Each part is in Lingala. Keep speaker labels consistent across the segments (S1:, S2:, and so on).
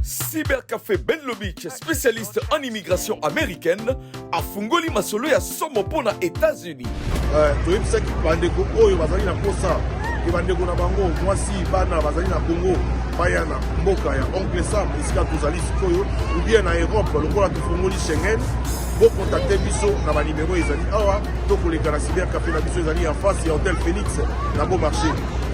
S1: Cybercafé Benlo Beach, spécialiste en immigration américaine, a fungoli masolo ya somo pona États-Unis.
S2: toyebisa ki bandeko oyo bazali na posa ki bandeko na bango mwasi bana bazali na Congo baya na mboka ya Oncle Sam esika tozali sikoyo ou bien na Europe lokola tofungoli Schengen bo contacter biso na ba numéro ezali awa to koleka na Cybercafé na biso ezali en face ya Hôtel Phoenix na Bon Marché.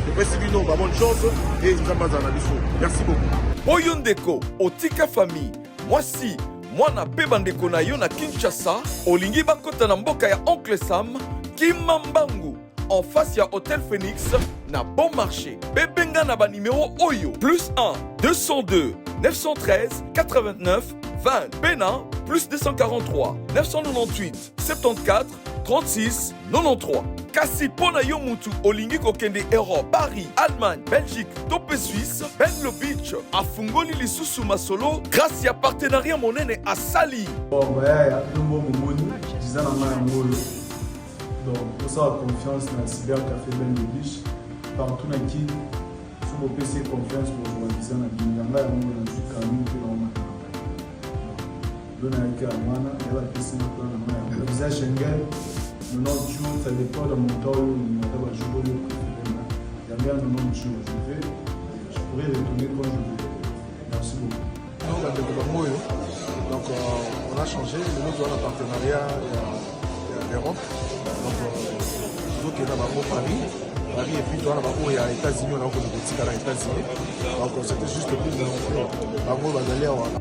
S2: Topesi bino ba bonne chance et nzambaza na biso. Merci beaucoup.
S1: Oyo ndeko otika famille mwasi mwana pe bandeko na yo na Kinshasa olingi bakota na mboka ya Oncle Sam Kimambangu en face ya Hôtel Phoenix na Bon Marché. Bebenga na ba numéro oyo +1 202 913 89 20 Bénin +243 998 74 36 93. Kasi pona yo mutu olingi kokende Europe, Paris, Allemagne, Belgique, Topé Suisse, Benlo Beach, afungoli lisusu masolo grâce ya partenariat monene asali.
S3: Bon, bah, il y a tout le monde au monde, disant dans ma molo. Donc, pour ça, confiance dans le Cybercafé Benlo Beach. Partout dans qui, sur mon PC, confiance pour jouer disant dans le Binganga, il y a un truc à nous, puis on m'a. Donc, il y a un PC dans le visa Schengen. Le nom du jour, ça dépend de mon temps où il y a un jour où il y a bien le nom du jour. Je pourrais retourner quand je veux. Merci beaucoup.
S2: Donc on a changé, nous avons un partenariat à l'Europe. Donc il y a Paris et puis il y a les États-Unis, on a encore des États-Unis. Donc c'était juste pour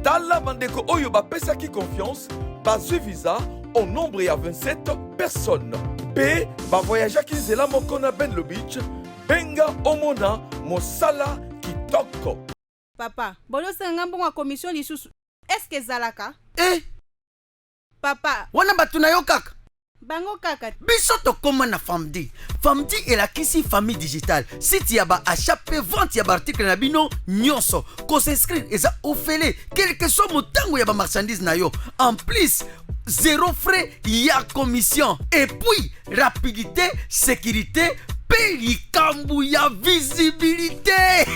S1: Tala bandeko oyo ba pesaki confiance, bazui visa au nombre ya 27 personnes. P ba voyager ki zela mokona Benlo Beach, benga omona mosala kitoko.
S4: Papa, bolo senga mbongo commission lisusu. Est-ce que zalaka? Papa,
S5: wana batu na yo kaka.
S4: Bango kaka.
S5: Biso to koma na Famdi. Famdi est la kisi famille digitale. Site yaba achape vente yaba article na bino nyonso. Ko s'inscrire eza ofele quel que soit motango yaba marchandise na yo. En plus, zéro frais ya commission. Et puis, rapidité, sécurité, paye kambu ya visibilité.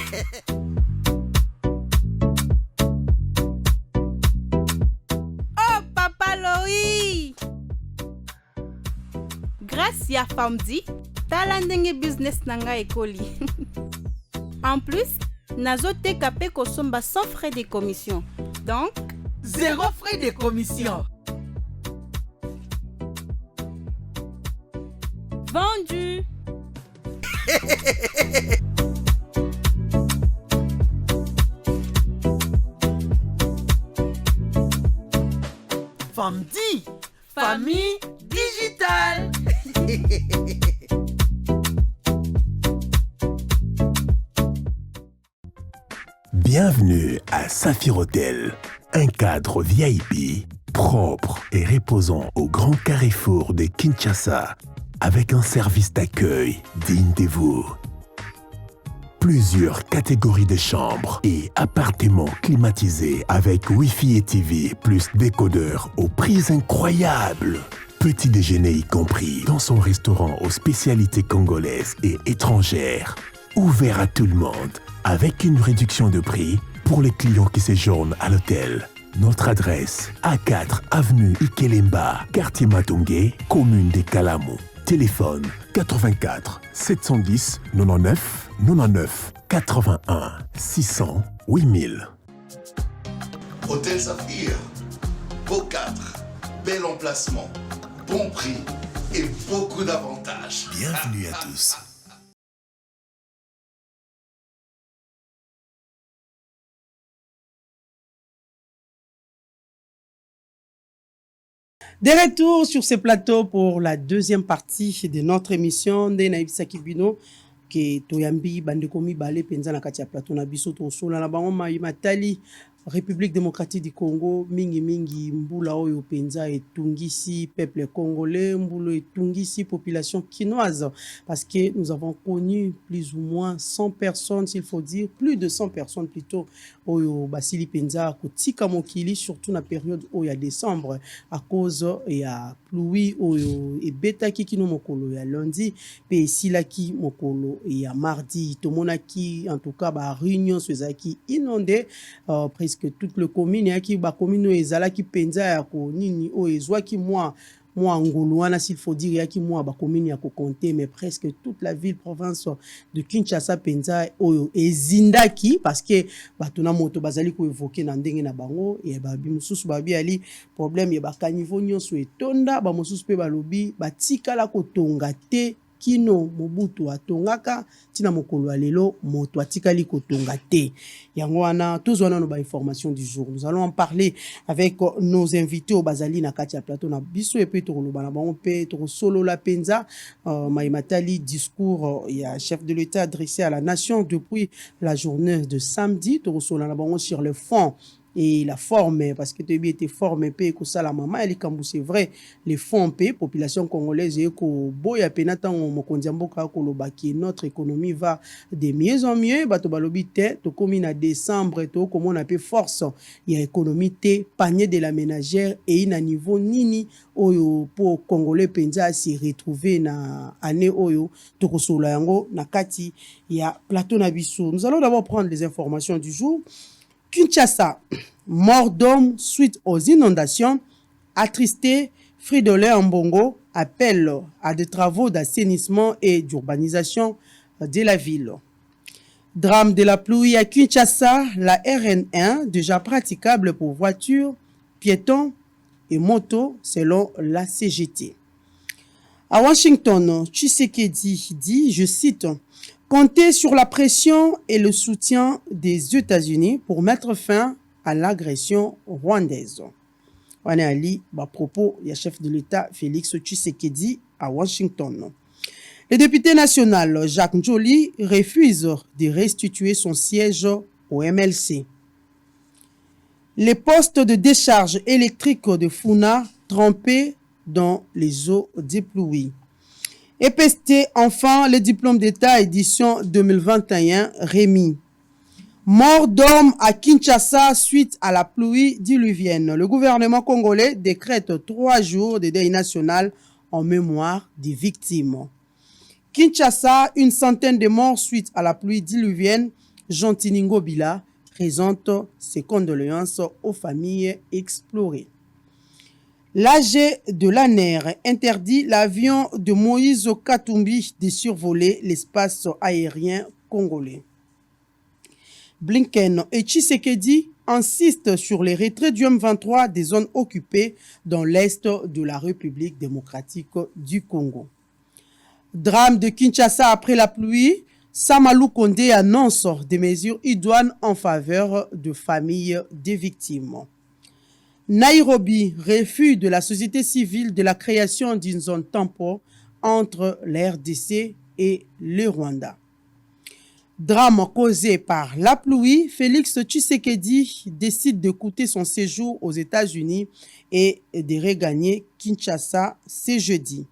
S4: Oh Papa Loi. Grâce à Famdi, tala ndenge business nanga ekoli. En plus, nazote kapé kosomba sans frais de commission. Donc,
S5: zéro frais de commission.
S4: Vendu.
S5: Famdi, famille digitale.
S6: Bienvenue à Saphir Hotel, un cadre VIP propre et reposant au grand carrefour de Kinshasa, avec un service d'accueil digne de vous. Plusieurs catégories de chambres et appartements climatisés avec Wi-Fi et TV plus décodeur aux prix incroyables. Petit déjeuner y compris dans son restaurant aux spécialités congolaises et étrangères. Ouvert à tout le monde avec une réduction de prix pour les clients qui séjournent à l'hôtel. Notre adresse, A4 avenue Ikelemba, quartier Matongé, commune des Kalamou. Téléphone 84 710 99 99 81 600 8000.
S7: Hôtel Saphir, beau cadre, bel emplacement, bon prix et beaucoup d'avantages.
S6: Bienvenue à tous.
S8: De retour sur ce plateau pour la deuxième partie de notre émission de Naïbisa Kibino que Toyambi Bandekomi Balé Penza na kati ya plateau na biso to sola na bango matali République démocratique du Congo mingi mbula oyo penza etungisi peuple congolais mbula etungisi population quinoise parce que nous avons connu plus ou moins 100 personnes s'il faut dire plus de 100 personnes plutôt oyo basili penza kotika mokili surtout na période oyo ya décembre à cause ya pluie oyo ebetaki kino mokolo ya lundi pe silaki mokolo ya mardi tomonaki en tout cas ba réunion sezaki inondé presque toute le commune yaki ba commune ezalaki penza ya ko nini o ezwaki moi ngolo wana s'il faut dire yaki moi ba commune ya ko compter mais presque toute la ville province de Kinshasa penza oyo ezindaki parce que batuna moto bazali ko évoquer na ndenge na bango et ba bimsusu ba bi ali problème ya ba caniveau nyonso etonda ba mosusu pe balobi batikala ko tonga te kino Mobutu atongaka tina mokolo ya lelo moto atikali kotonga te. Yango wana tozwana no ba information du jour. Nous allons en parler avec nos invités au Bazali na kati ya plateau na biso et puis tokoloba na bango pe to solo la penza Maimatali discours ya chef de l'État adressé à la nation depuis la journée de samedi to solo na bango sur le fond et la forme, parce que tu été formé pe ko sala maman elle kambu c'est vrai les fonds pe population congolaise et ko boya penata mokonzi mboka ko lobaki notre économie va de mieux en mieux bato balobi te to komi na décembre to comme on appelle force il y a économie te panier de la ménagère et na niveau nini oyo pour congolais penza s'y retrouver na année oyo to ko solo yango na kati ya plateau na biso. Nous allons d'abord prendre les informations du jour. Kinshasa, mort d'homme suite aux inondations, attristé, Fridolin Mbongo appelle à des travaux d'assainissement et d'urbanisation de la ville. Drame de la pluie à Kinshasa, la RN1 déjà praticable pour voitures, piétons et motos selon la CGT. À Washington, Tshisekedi dit, je cite, compter sur la pression et le soutien des États-Unis pour mettre fin à l'agression rwandaise. On est allé à propos du chef de l'État Félix Tshisekedi à Washington. Le député national Jacques Njoli refuse de restituer son siège au MLC. Les postes de décharge électrique de Funa trempés dans les eaux déplouées. EPST, enfin, le diplôme d'État édition 2021 remis. Mort d'homme à Kinshasa suite à la pluie diluvienne. Le gouvernement congolais décrète 3 jours de deuil national en mémoire des victimes. Kinshasa, une centaine de morts suite à la pluie diluvienne. Jean Tiningo Bila présente ses condoléances aux familles explorées. L'AG de l'ANER interdit l'avion de Moïse Katumbi de survoler l'espace aérien congolais. Blinken et Tshisekedi insistent sur les retraits du M23 des zones occupées dans l'est de la République démocratique du Congo. Drame de Kinshasa après la pluie, Samalou Kondé annonce des mesures idoines en faveur de familles des victimes. Nairobi, refus de la société civile de la création d'une zone tampon entre la RDC et le Rwanda. Drame causé par la pluie, Félix Tshisekedi décide de coûter son séjour aux États-Unis et de regagner Kinshasa ce jeudi.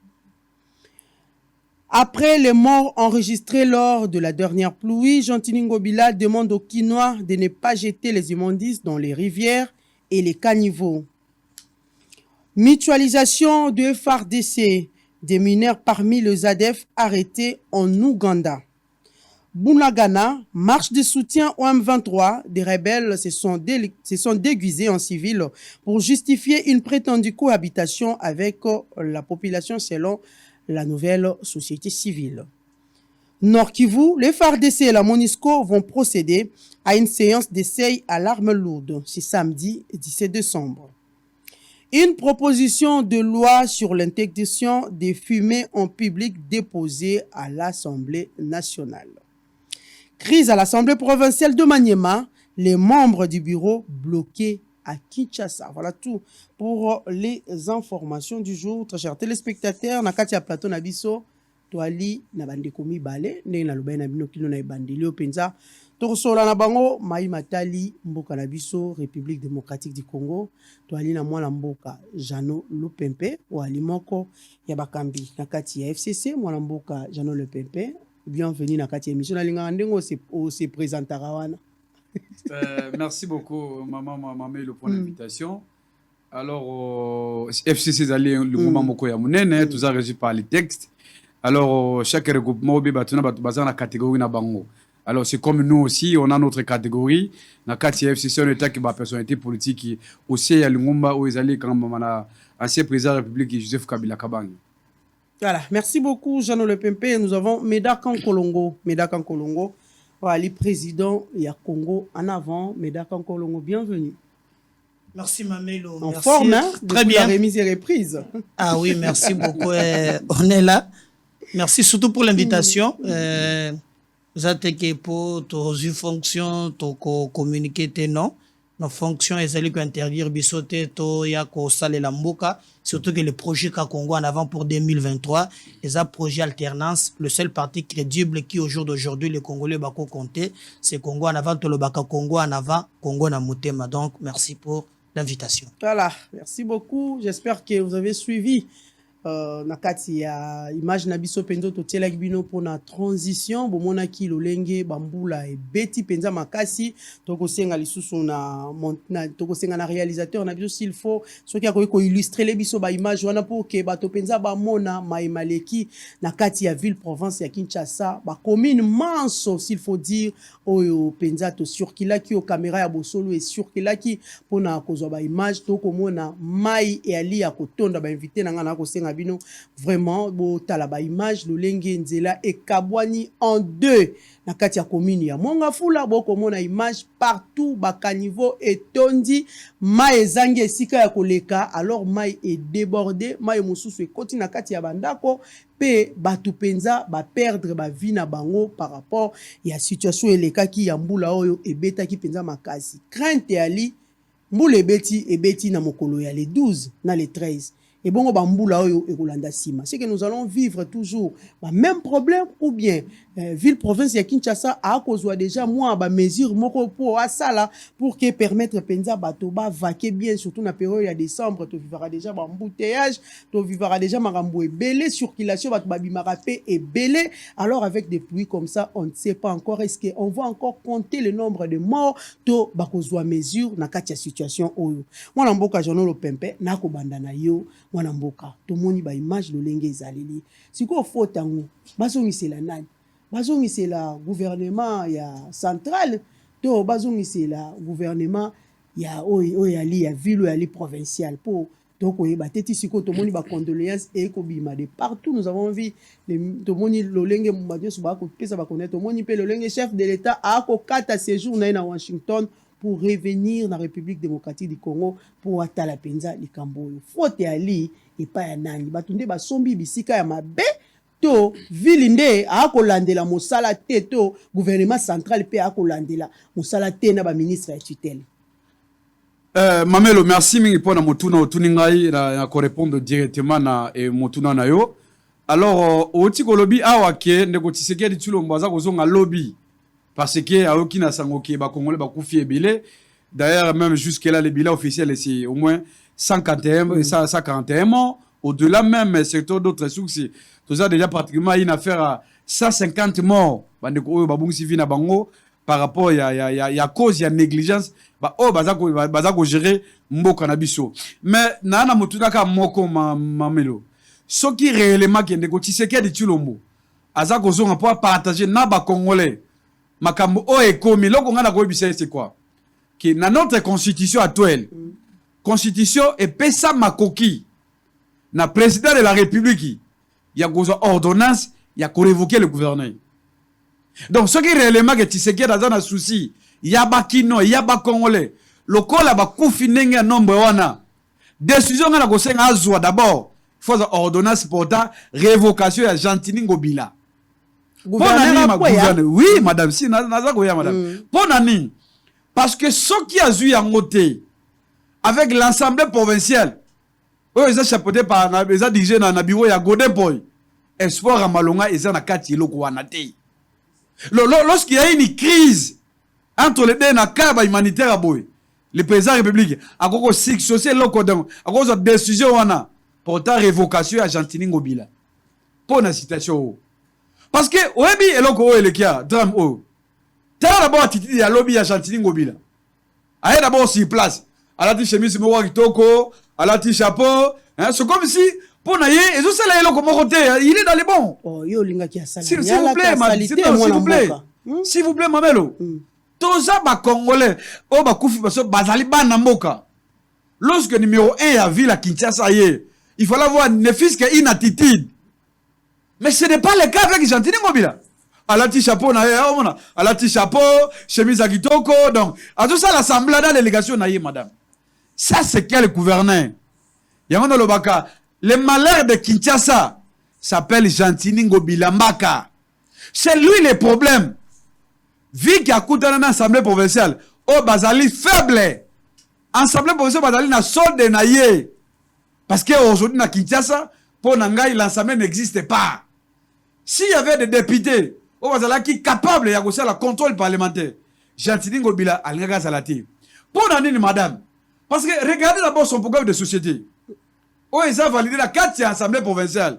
S8: Après les morts enregistrés lors de la dernière pluie, Jean Tiningo Bila demande aux Kinois de ne pas jeter les immondices dans les rivières et les caniveaux. Mutualisation de FARDC, des mineurs parmi les ADF arrêtés en Ouganda. Bunagana, marche de soutien au M23, des rebelles se sont déguisés en civil pour justifier une prétendue cohabitation avec la population selon la nouvelle société civile. Nord Kivu, les FARDC et la MONUSCO vont procéder à une séance d'essai à l'arme lourde ce samedi 17 décembre. Une proposition de loi sur l'interdiction des fumées en public déposée à l'Assemblée nationale. Crise à l'Assemblée provinciale de Maniema, les membres du bureau bloqués à Kinshasa. Voilà tout pour les informations du jour. Très chers téléspectateurs, na kati ya plateau na biso, toali na bandeko mibale, ndenge na lobai na bino kino na ebandeli o penza. Tokosola na bango Maimatali mboka na biso République démocratique du Congo. Toali na mwana mboka Jano Lupempe wali moko ya bakambi na kati ya FCC mwana mboka Jano Lupempe. Bienvenue na kati ya émission na linga ndengo se présentera wana.
S9: Merci beaucoup maman pour l'invitation. Alors FCC zali le moment moko ya munene tout ça régi par les textes. Alors chaque regroupement be batuna baza na catégorie na bango. Alors, c'est comme nous aussi, on a notre catégorie. Dans le FCC, on est une personnalité politique qui aussi, à l'Ungumba, où ils allaient quand même, ancien président de la République, Joseph Kabila Kabang.
S8: Voilà, merci beaucoup, Jean Le Pempe. Nous avons Médak Kolongo. Médak Kolongo, le président du Congo en avant. Médak Kolongo, bienvenue.
S10: Merci Mamelo.
S8: En
S10: merci.
S8: forme, hein?
S10: Très bien.
S8: La remise et reprise.
S10: Ah oui, merci beaucoup. On est là. Merci surtout pour l'invitation. Vous êtes pour une fonction, pour communiquer tes noms. Nos fonctions, elles allaient interdire bisoté, to yako sale la mboka. Surtout que le projet Congo en avant pour 2023, les projet alternance, le seul parti crédible qui au jour d'aujourd'hui les Congolais bako compter, c'est Congo en avant, to le baka Congo en avant, Congo na mutema. Donc merci pour l'invitation.
S8: Voilà, merci beaucoup. J'espère que vous avez suivi nakati ya image na biso penzo to tiela bino pour na transition bomona ki lolenge bambula e beti penza makasi toko senga lisusu na toko senga na réalisateur na biso s'il faut ce qui a ko illustrer les biso ba image wana pour que bato penza ba mona maimaleki nakati ya ville province ya Kinshasa ba commune manso s'il faut dire oyo penza to surkilaki o caméra ya bosolo et surkilaki pona kozwa ba image toko mona mai e ali ya kotonda ba invité na ngana ko senga bino vraiment bo talaba image lolenge nzela e kabwani en deux na kati ya commune ya Mongafula boko mona image partout ba caniveau etondi mai ezangi esika ya koleka alors mai est débordé mai mususu ekoti na kati ya bandako pe batu penza ba perdre ba vie na bango par rapport ya situation elekaki ya mbula oyo ebetaki penza makasi crainte ali mbula ebeti na mokolo ya le 12 na le 13 et bon bambula oyo ekolanda sima c'est que nous allons vivre toujours le même problème ou bien ville province ya Kinshasa a kozwa déjà moi ba mesure moko pour asala pour que permettre penza bato ba vaquer bien surtout na période ya décembre to vivra déjà ba embouteillage to vivra déjà marambo ebele circulation bato babimaka pe ebele alors avec des pluies comme ça on ne sait pas encore est-ce que on va encore compter le nombre de morts to ba kozwa mesure na kati ya situation oyo mwana mboka Jean Le Pempe na ko banda na yo mwana mboka tomoni ba image lolenge ezaleli siko fotango bazongisela nani bazongisela gouvernement ya central to bazongisela gouvernement ya oyali ya ville oyali provincial pour donc oyeba teti siko tomoni ba condoléances et kobima de partout nous avons vu tomoni lolenge mbadioso ba ko pesa ba connaître tomoni pe lolenge chef de l'état a ko kata séjour na Washington pour revenir dans la République démocratique du Congo pour atala penza likambo oyo faute ali epa ya nani batunde basombi bisika ya mabe to vilinde akolandela mosala te to gouvernement central pe akolandela mosala te na ba ministre ya tutelle.
S9: Mamelo merci mingi pona motuna otuningai na ko répondre directement na motuna na yo. Alors oti kolobi awa ke ndeko Tshisekedi Tshilombo aza kozonga lobby parce que aoki na sangoki ba congolais ba kufi ebele. D'ailleurs même jusque là le bilan officiel c'est au moins 141 morts. Au-delà même secteur d'autres sources, tout ça déjà pratiquement une affaire à 150 morts. Par rapport à cause, il y a négligence. Bazako gérer mboka na biso. Mais nana mutuna moko mamelo. Ce qui réellement qui négocie c'est qu'il y a des Tshilombo. Azako zonga pour partager na ba congolais. Makambo o ekomi loko ngana ko bisa c'est quoi? Qui na notre constitution actuelle. Constitution et pesa makoki. Na président de la République, il y a une ordonnance, il y a révoquer le gouverneur. Donc, ce qui est réellement que tu sais qu'il y a dans un souci, il y a pas Kino, il y a pas Congolais. Le col a pas confiné un nombre wana. Décision à la Gosseng Azwa d'abord. Il faut une ordonnance pour ta révocation à Gentini Ngobila. Oui, madame, si, madame. Ponani. Parce que ce qui a joué en côté, avec l'Assemblée provinciale, ils ont chapeauté par ils ont dirigé dans le bureau ya Godeboy. Espoir à Malonga ils ont na kati loko wanate. Lorsqu'il y a une crise entre les deux na kaba humanitaire boy, le président de la République a koko six social loko donc a koko décision wana pour ta révocation à Gentini Ngobila. Pour la situation. Parce que oebi eloko elekia drame o. T'as d'abord attitude ya lobby à Gentini Ngobila. Aye d'abord sur place. À la chemise mo kitoko à la chapeau, hein, c'est comme si pour naïe, et tout ça là il est dans les bons.
S8: Oh, yo linga qui a salé.
S9: S'il vous plaît, s'il vous plaît. S'il vous plaît, Mamelo. Toza ba Congolais, oh ba koufi baso bazali bana mboka. Lorsque numéro 1 a vu la Kinshasa hier, il fallait avoir ne fût qu'une attitude. Mais ce n'est pas le cas avec Gentini Mobila. Elle a petit chapeau, elle a petit chapeau, chemise à kitoko, donc, à tout ça, l'assemblée dans la délégation, madame. Ça, c'est quel gouverneur? Yamano Lobaka, le malheur de Kinshasa s'appelle Gentini Ngobila Mbaka. C'est lui le problème. Vu qu'il y a coûté dans l'assemblée provinciale, oh, Bazali faible. Assemblée provinciale, Bazali n'a solde naïe. Parce qu'aujourd'hui, dans Kinshasa, pour Nangaï, l'assemblée n'existe pas. S'il y avait des députés, oh, Bazali qui capable de faire le contrôle parlementaire, Gentini Ngobila, Alngaga Zalati. Pour Nanini, madame. Parce que regardez d'abord son programme de société. Oh, ils ont validé la 4e assemblée provinciale.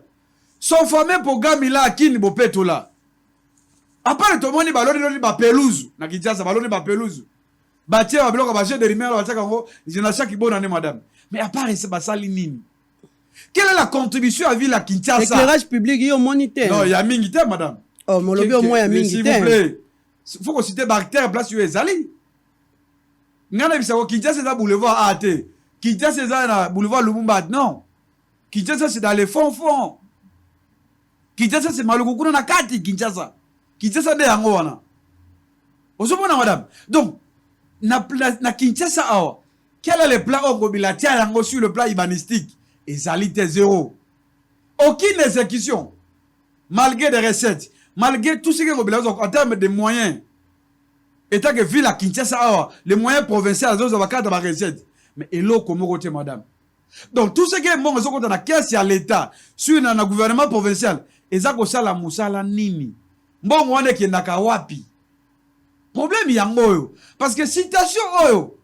S9: Son fameux programme, il a acquis Nibopeto là. Après, tout le monde baloni ba pelouse. Na Kinshasa, baloni ba pelouse. Batie ba bloc ba jeu de rivière ba tsakango, je na chaque bonne année madame. Mais à part ça, basali nini. Quelle est la contribution à ville à Kinshasa?
S8: L'éclairage public, il y a moniteur.
S9: Non, il y a mingité madame.
S8: Oh, mon lobby au moins il y a mingité.
S9: S'il vous plaît. Il faut qu'on cite bactère place où ezali. Ngana bisa ko Kinshasa c'est boulevard AT. Kinshasa c'est na boulevard Lumumba non. Kinshasa c'est dans les fonds. Kinshasa c'est malukukuna na kati Kinshasa. Kinshasa de yango wana. Osomona madame. Donc na Kinshasa awa. Quel est le plan Ngobila tia yango sur le plan urbanistique? Ezalité zéro. Aucune exécution. Malgré des recettes, malgré tout ce que Ngobila a en termes de moyens. Étant que ville à Kinshasa awa, les moyens provinciaux ont bakata ba recettes. Mais elo comme côté madame. Donc tout ce que mon réseau dans la caisse à l'état, sur le gouvernement provincial, ezako sala musala nini. Mbongo wane kiendaka wapi? Problème yango yo. Parce que citation oyo,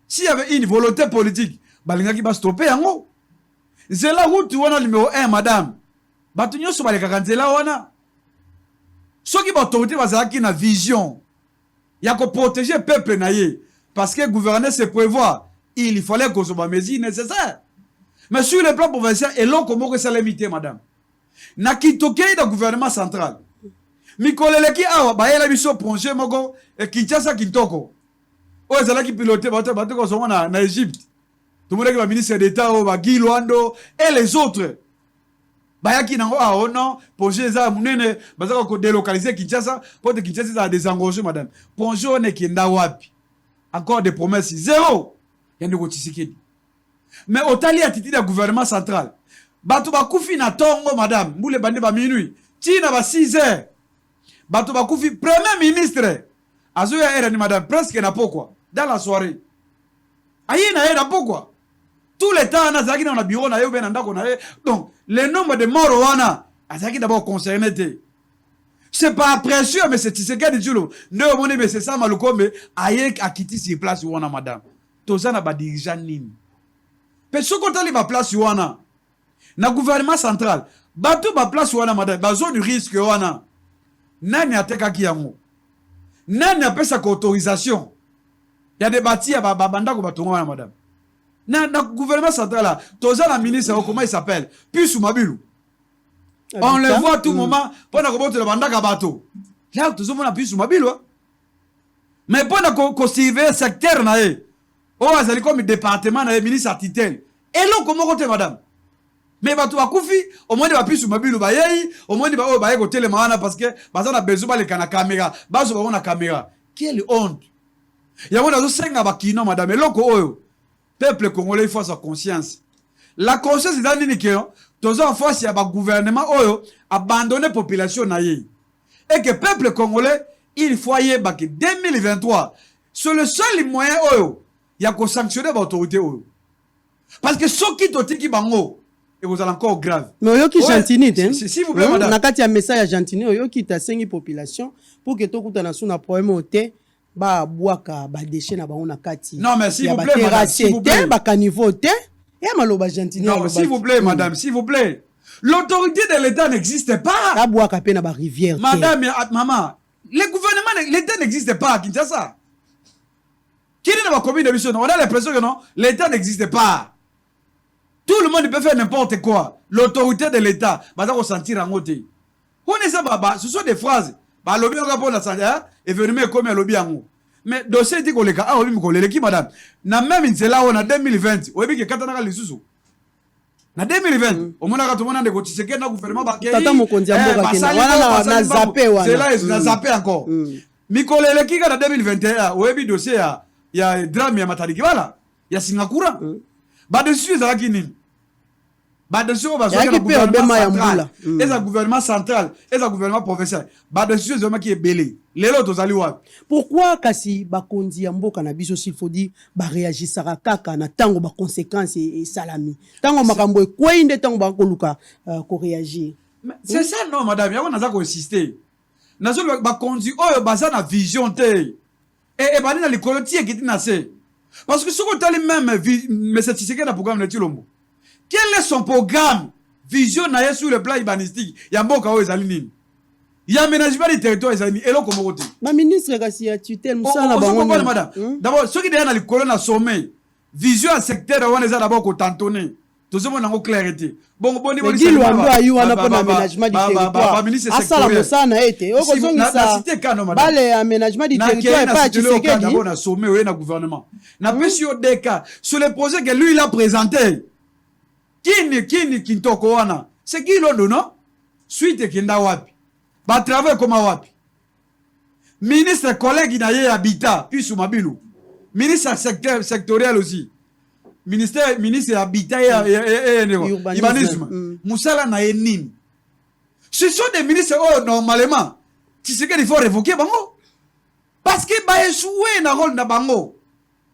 S9: s'il y avait une volonté politique, balingaki ba stopper yango. C'est la route wana numéro 1 madame. Batu nyoso baleka nzela wana. Soki ba autorité bazalaki na vision ya ko protéger peuple na ye parce que gouverner c'est prévoir, il fallait qu'on soit mesures nécessaires. Mais sur le plan provincial et l'on comment que ça limité madame. Na kitokei da gouvernement central. Mikoleleki awa bayela biso projet moko e Kinshasa Kintoko. O ezala ki piloter bato ko songa na Égypte. Tout le monde qui va ministre d'État o ba Guy Luando et les autres. Bayaki nango a non projet za munene bazaka ko délocaliser Kinshasa pour que Kinshasa ça désengorger madame. Projet on est kenda wapi. Encore des promesses zéro. Yande ko Tshisekedi. Mais otali attitude du gouvernement central. Bato ba kufi na tongo madame, mbule bande ba minuit. Tina ba 6 heures. Bato Bakoufi, premier ministre, Azoya Erani madame, presque n'a pas quoi, dans la soirée. Aïe n'a pas quoi. Tout le temps, on a dans le bureau, donc, le nombre de morts, on a d'abord concerné. C'est pas précieux, mais c'est ce qu'il dit. Non, mais c'est ça, Malouko, mais aïe a quitté ses places, on a madame. Tout ça n'a pas dirigeant nini. Mais ce qu'on a place, on a. Na gouvernement central, bateau ma place, on a madame, bazon du risque, on a. Nani atekaki yango? Nani apesa ko autorisation? Il y a des bâtis à babanda ko batonga madame. Na gouvernement central là, toza la ministre comment il s'appelle? Puis Mabilou. On le voit tout moment pendant que bote la banda ka bato. Là tozo mona puis Mabilou. Mais pendant ko surveiller secteur na e. Oh azali comme département na ministre atitel. Et là comment côté madame? Mais bato bakufi au moins ba pisu mabilu ba yei au moins ba o ba yeko tele maana parce que baza na besoin ba le kana caméra bazo ba na caméra quelle honte ya mona zo senga ba kino madame loko oyo peuple congolais il faut sa conscience la conscience dans nini ke tozo en face ya ba gouvernement oyo abandonner population na yei et que peuple congolais il faut y ba que 2023 c'est le seul moyen oyo ya ko sanctionner ba autorité oyo parce que soki totiki bango et vous allez encore grave.
S8: Mais oyoki Gentini hein?
S9: S'il vous plaît madame.
S8: Nakati ya message ya Gentini oyoki ta sengi population pour que to kutana suna problème ote ba boaka ba déchet na bango nakati.
S9: Non mais s'il vous plaît madame, s'il vous plaît.
S8: Ba caniveau te et maloba Gentini.
S9: Non mais s'il vous plaît madame, s'il vous plaît. L'autorité de l'État n'existe pas.
S8: La boaka pe na ba rivière.
S9: Madame maman, le gouvernement l'État n'existe pas à Kinshasa. Qui est dans la commune de Bissau? On a l'impression que non, l'État n'existe pas. Tout le monde peut faire n'importe quoi. L'autorité de l'État va ressentir en côté. On est ça, ce sont des phrases. ba lobby on pour la sanja événement comme lobby yango mais dossier dit koleka ah obi mikolele ki madame na même nzela on a 2020 obi ke katana ka lisusu na 2020 omona ka tomona ndeko Tshisekedi na gouvernement ba ke
S8: tata mokonzi ya mboka kena wana na zappé wana
S9: c'est là na zappé encore mikolele ki ka na 2021 obi dossier ya drame ya Matariki voilà ya Singapura ba dessus ezalaki nini ba dessus on va sur le gouvernement central et le gouvernement provincial ba dessus ezalaki qui est belé lelo tozali wapi
S8: pourquoi kasi bakonzi ya mboka na biso s'il faut dire ba réagissaka kaka na tango ba conséquences et salami tango makambo ekwei nde tango ba koluka ko réagir
S9: c'est ça non madame yako naza ko insister nazo bakonzi oyo baza na vision te et bani na likolo tie kiti na se parce que ce qu'on t'a même mais c'est Tshisekedi na programme de Tshilombo. Quel est son programme vision na sur le plan urbanistique ya mboka oyo ezali nini ya aménagement du territoire ezali elo comme côté
S8: ma ministre kasi ya tutelle musala bango
S9: madame d'abord ce qui est na likolo na sommet vision en secteur wana eza d'abord ko tantonner tozomona nango clarté bon boni
S8: Gilwando ayi wana pour aménagement du territoire asala musana ete okozongisa bale aménagement du territoire pas Tshisekedi
S9: d'abord na sommet oyo na gouvernement na pesi yo deka sur le projet que lui il a présenté kini kintoko wana c'est Gilwando non suite kinda wapi ba travail comme wapi ministre collègue na ye habitat puis Mabilu ministre sectoriel aussi ministre habitat et urbanisme musala na nini ce sont des ministres normalement tu sais qu'il faut révoquer bango parce que ba échoué na rôle na bango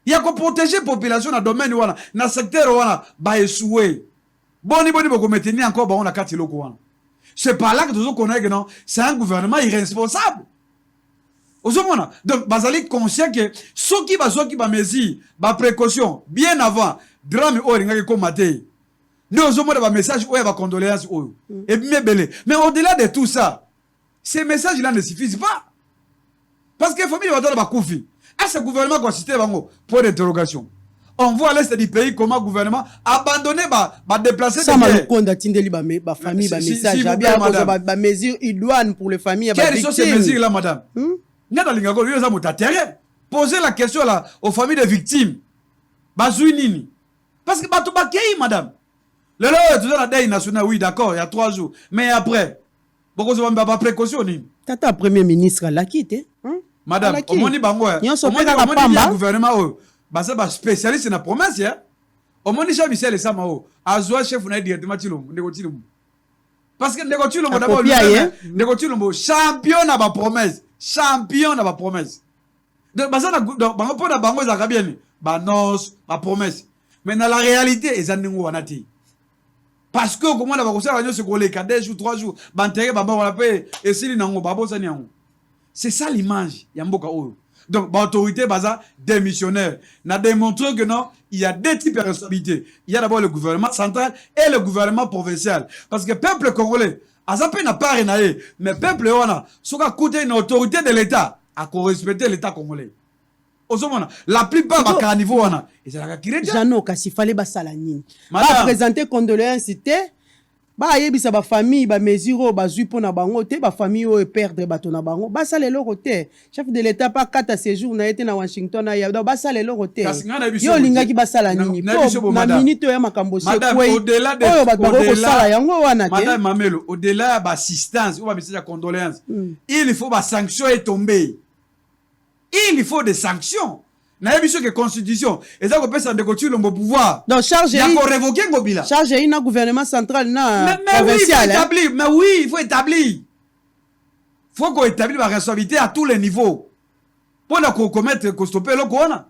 S9: il y a ko protéger population na domaine wana na secteur wana ba échoué boni boko maintenir encore bango na kati loko wana c'est pas là que nous connaissons que non c'est un gouvernement irresponsable Ozomona donc bazali conscient que ceux qui ba mesure ba précaution bien avant drame oringa ke komate nous ozomona ba message oya ba condoléances oyo et bien belé mais au-delà de tout ça ces messages là ne suffisent pas parce que famille va donner ba koufi à ce gouvernement quoi citer bango point d'interrogation on voit à l'est du pays comment le gouvernement abandonné ba déplacer
S8: ça m'a konda tindeli ba famille ba message bien ba mesure idoine pour les familles ba victimes.
S9: Quelles sont ces mesures là madame Nada linga ko yoza mutatere poser la question là aux familles de victimes bazui nini parce que bato bakei madame le là tu la deuil national oui d'accord il y a 3 jours mais après beaucoup de ba précaution nini
S8: tata premier ministre la quitte
S9: madame au moni bango au moni gouvernement basa ba spécialiste na promesse hein au moni Jean Michel Samao azwa chef na directement Tshilombo ndeko Tshilombo parce que ndeko Tshilombo d'abord ndeko Tshilombo champion na ba promesse donc basa na bango pona bango za bien ba nos ba promesse mais dans la réalité ezandingo wana ti parce que comment na ba kosala nyo se koleka 2 jours 3 jours bantere baba wana pe esili nango babosa ni yango c'est ça l'image ya mboka oyo. Donc, l'autorité basa démissionnaire n'a démontré que non, il y a deux types de responsabilités. Il y a d'abord le gouvernement central et le gouvernement provincial. Parce que le peuple congolais, à ça n'a pas rien, mais le peuple on a, ce qu'a coûté une autorité de l'État à respecter l'État congolais. La plupart des carnivores on a. Et c'est la kirete.
S8: Jano, kasi fallait basala nini. Ba présenter condoléances c'était. Ba yebisa ba famille ba mesure ba zui pona bango te ba famille o perdre bato na bango ba sala loko te chef de l'état pas 4 séjours na été na Washington na ya ba sala loko te yo linga ki ba sala nini po na minute ya makambo se kwei
S9: au-delà de
S8: oyo bato ko sala yango wana te
S9: madame Mamelo au-delà ba assistance ou ba message de condoléances il faut ba sanction est tombée il faut des sanctions. Na yebiso que constitution eza ko pesa ndeko Tshilombo pouvoir
S8: donc charge
S9: ya ko révoquer ngobila
S8: charge ina gouvernement central na
S9: provincial mais oui il faut établir qu'on établir la responsabilité à tous les niveaux pour la commettre ko stopper le corona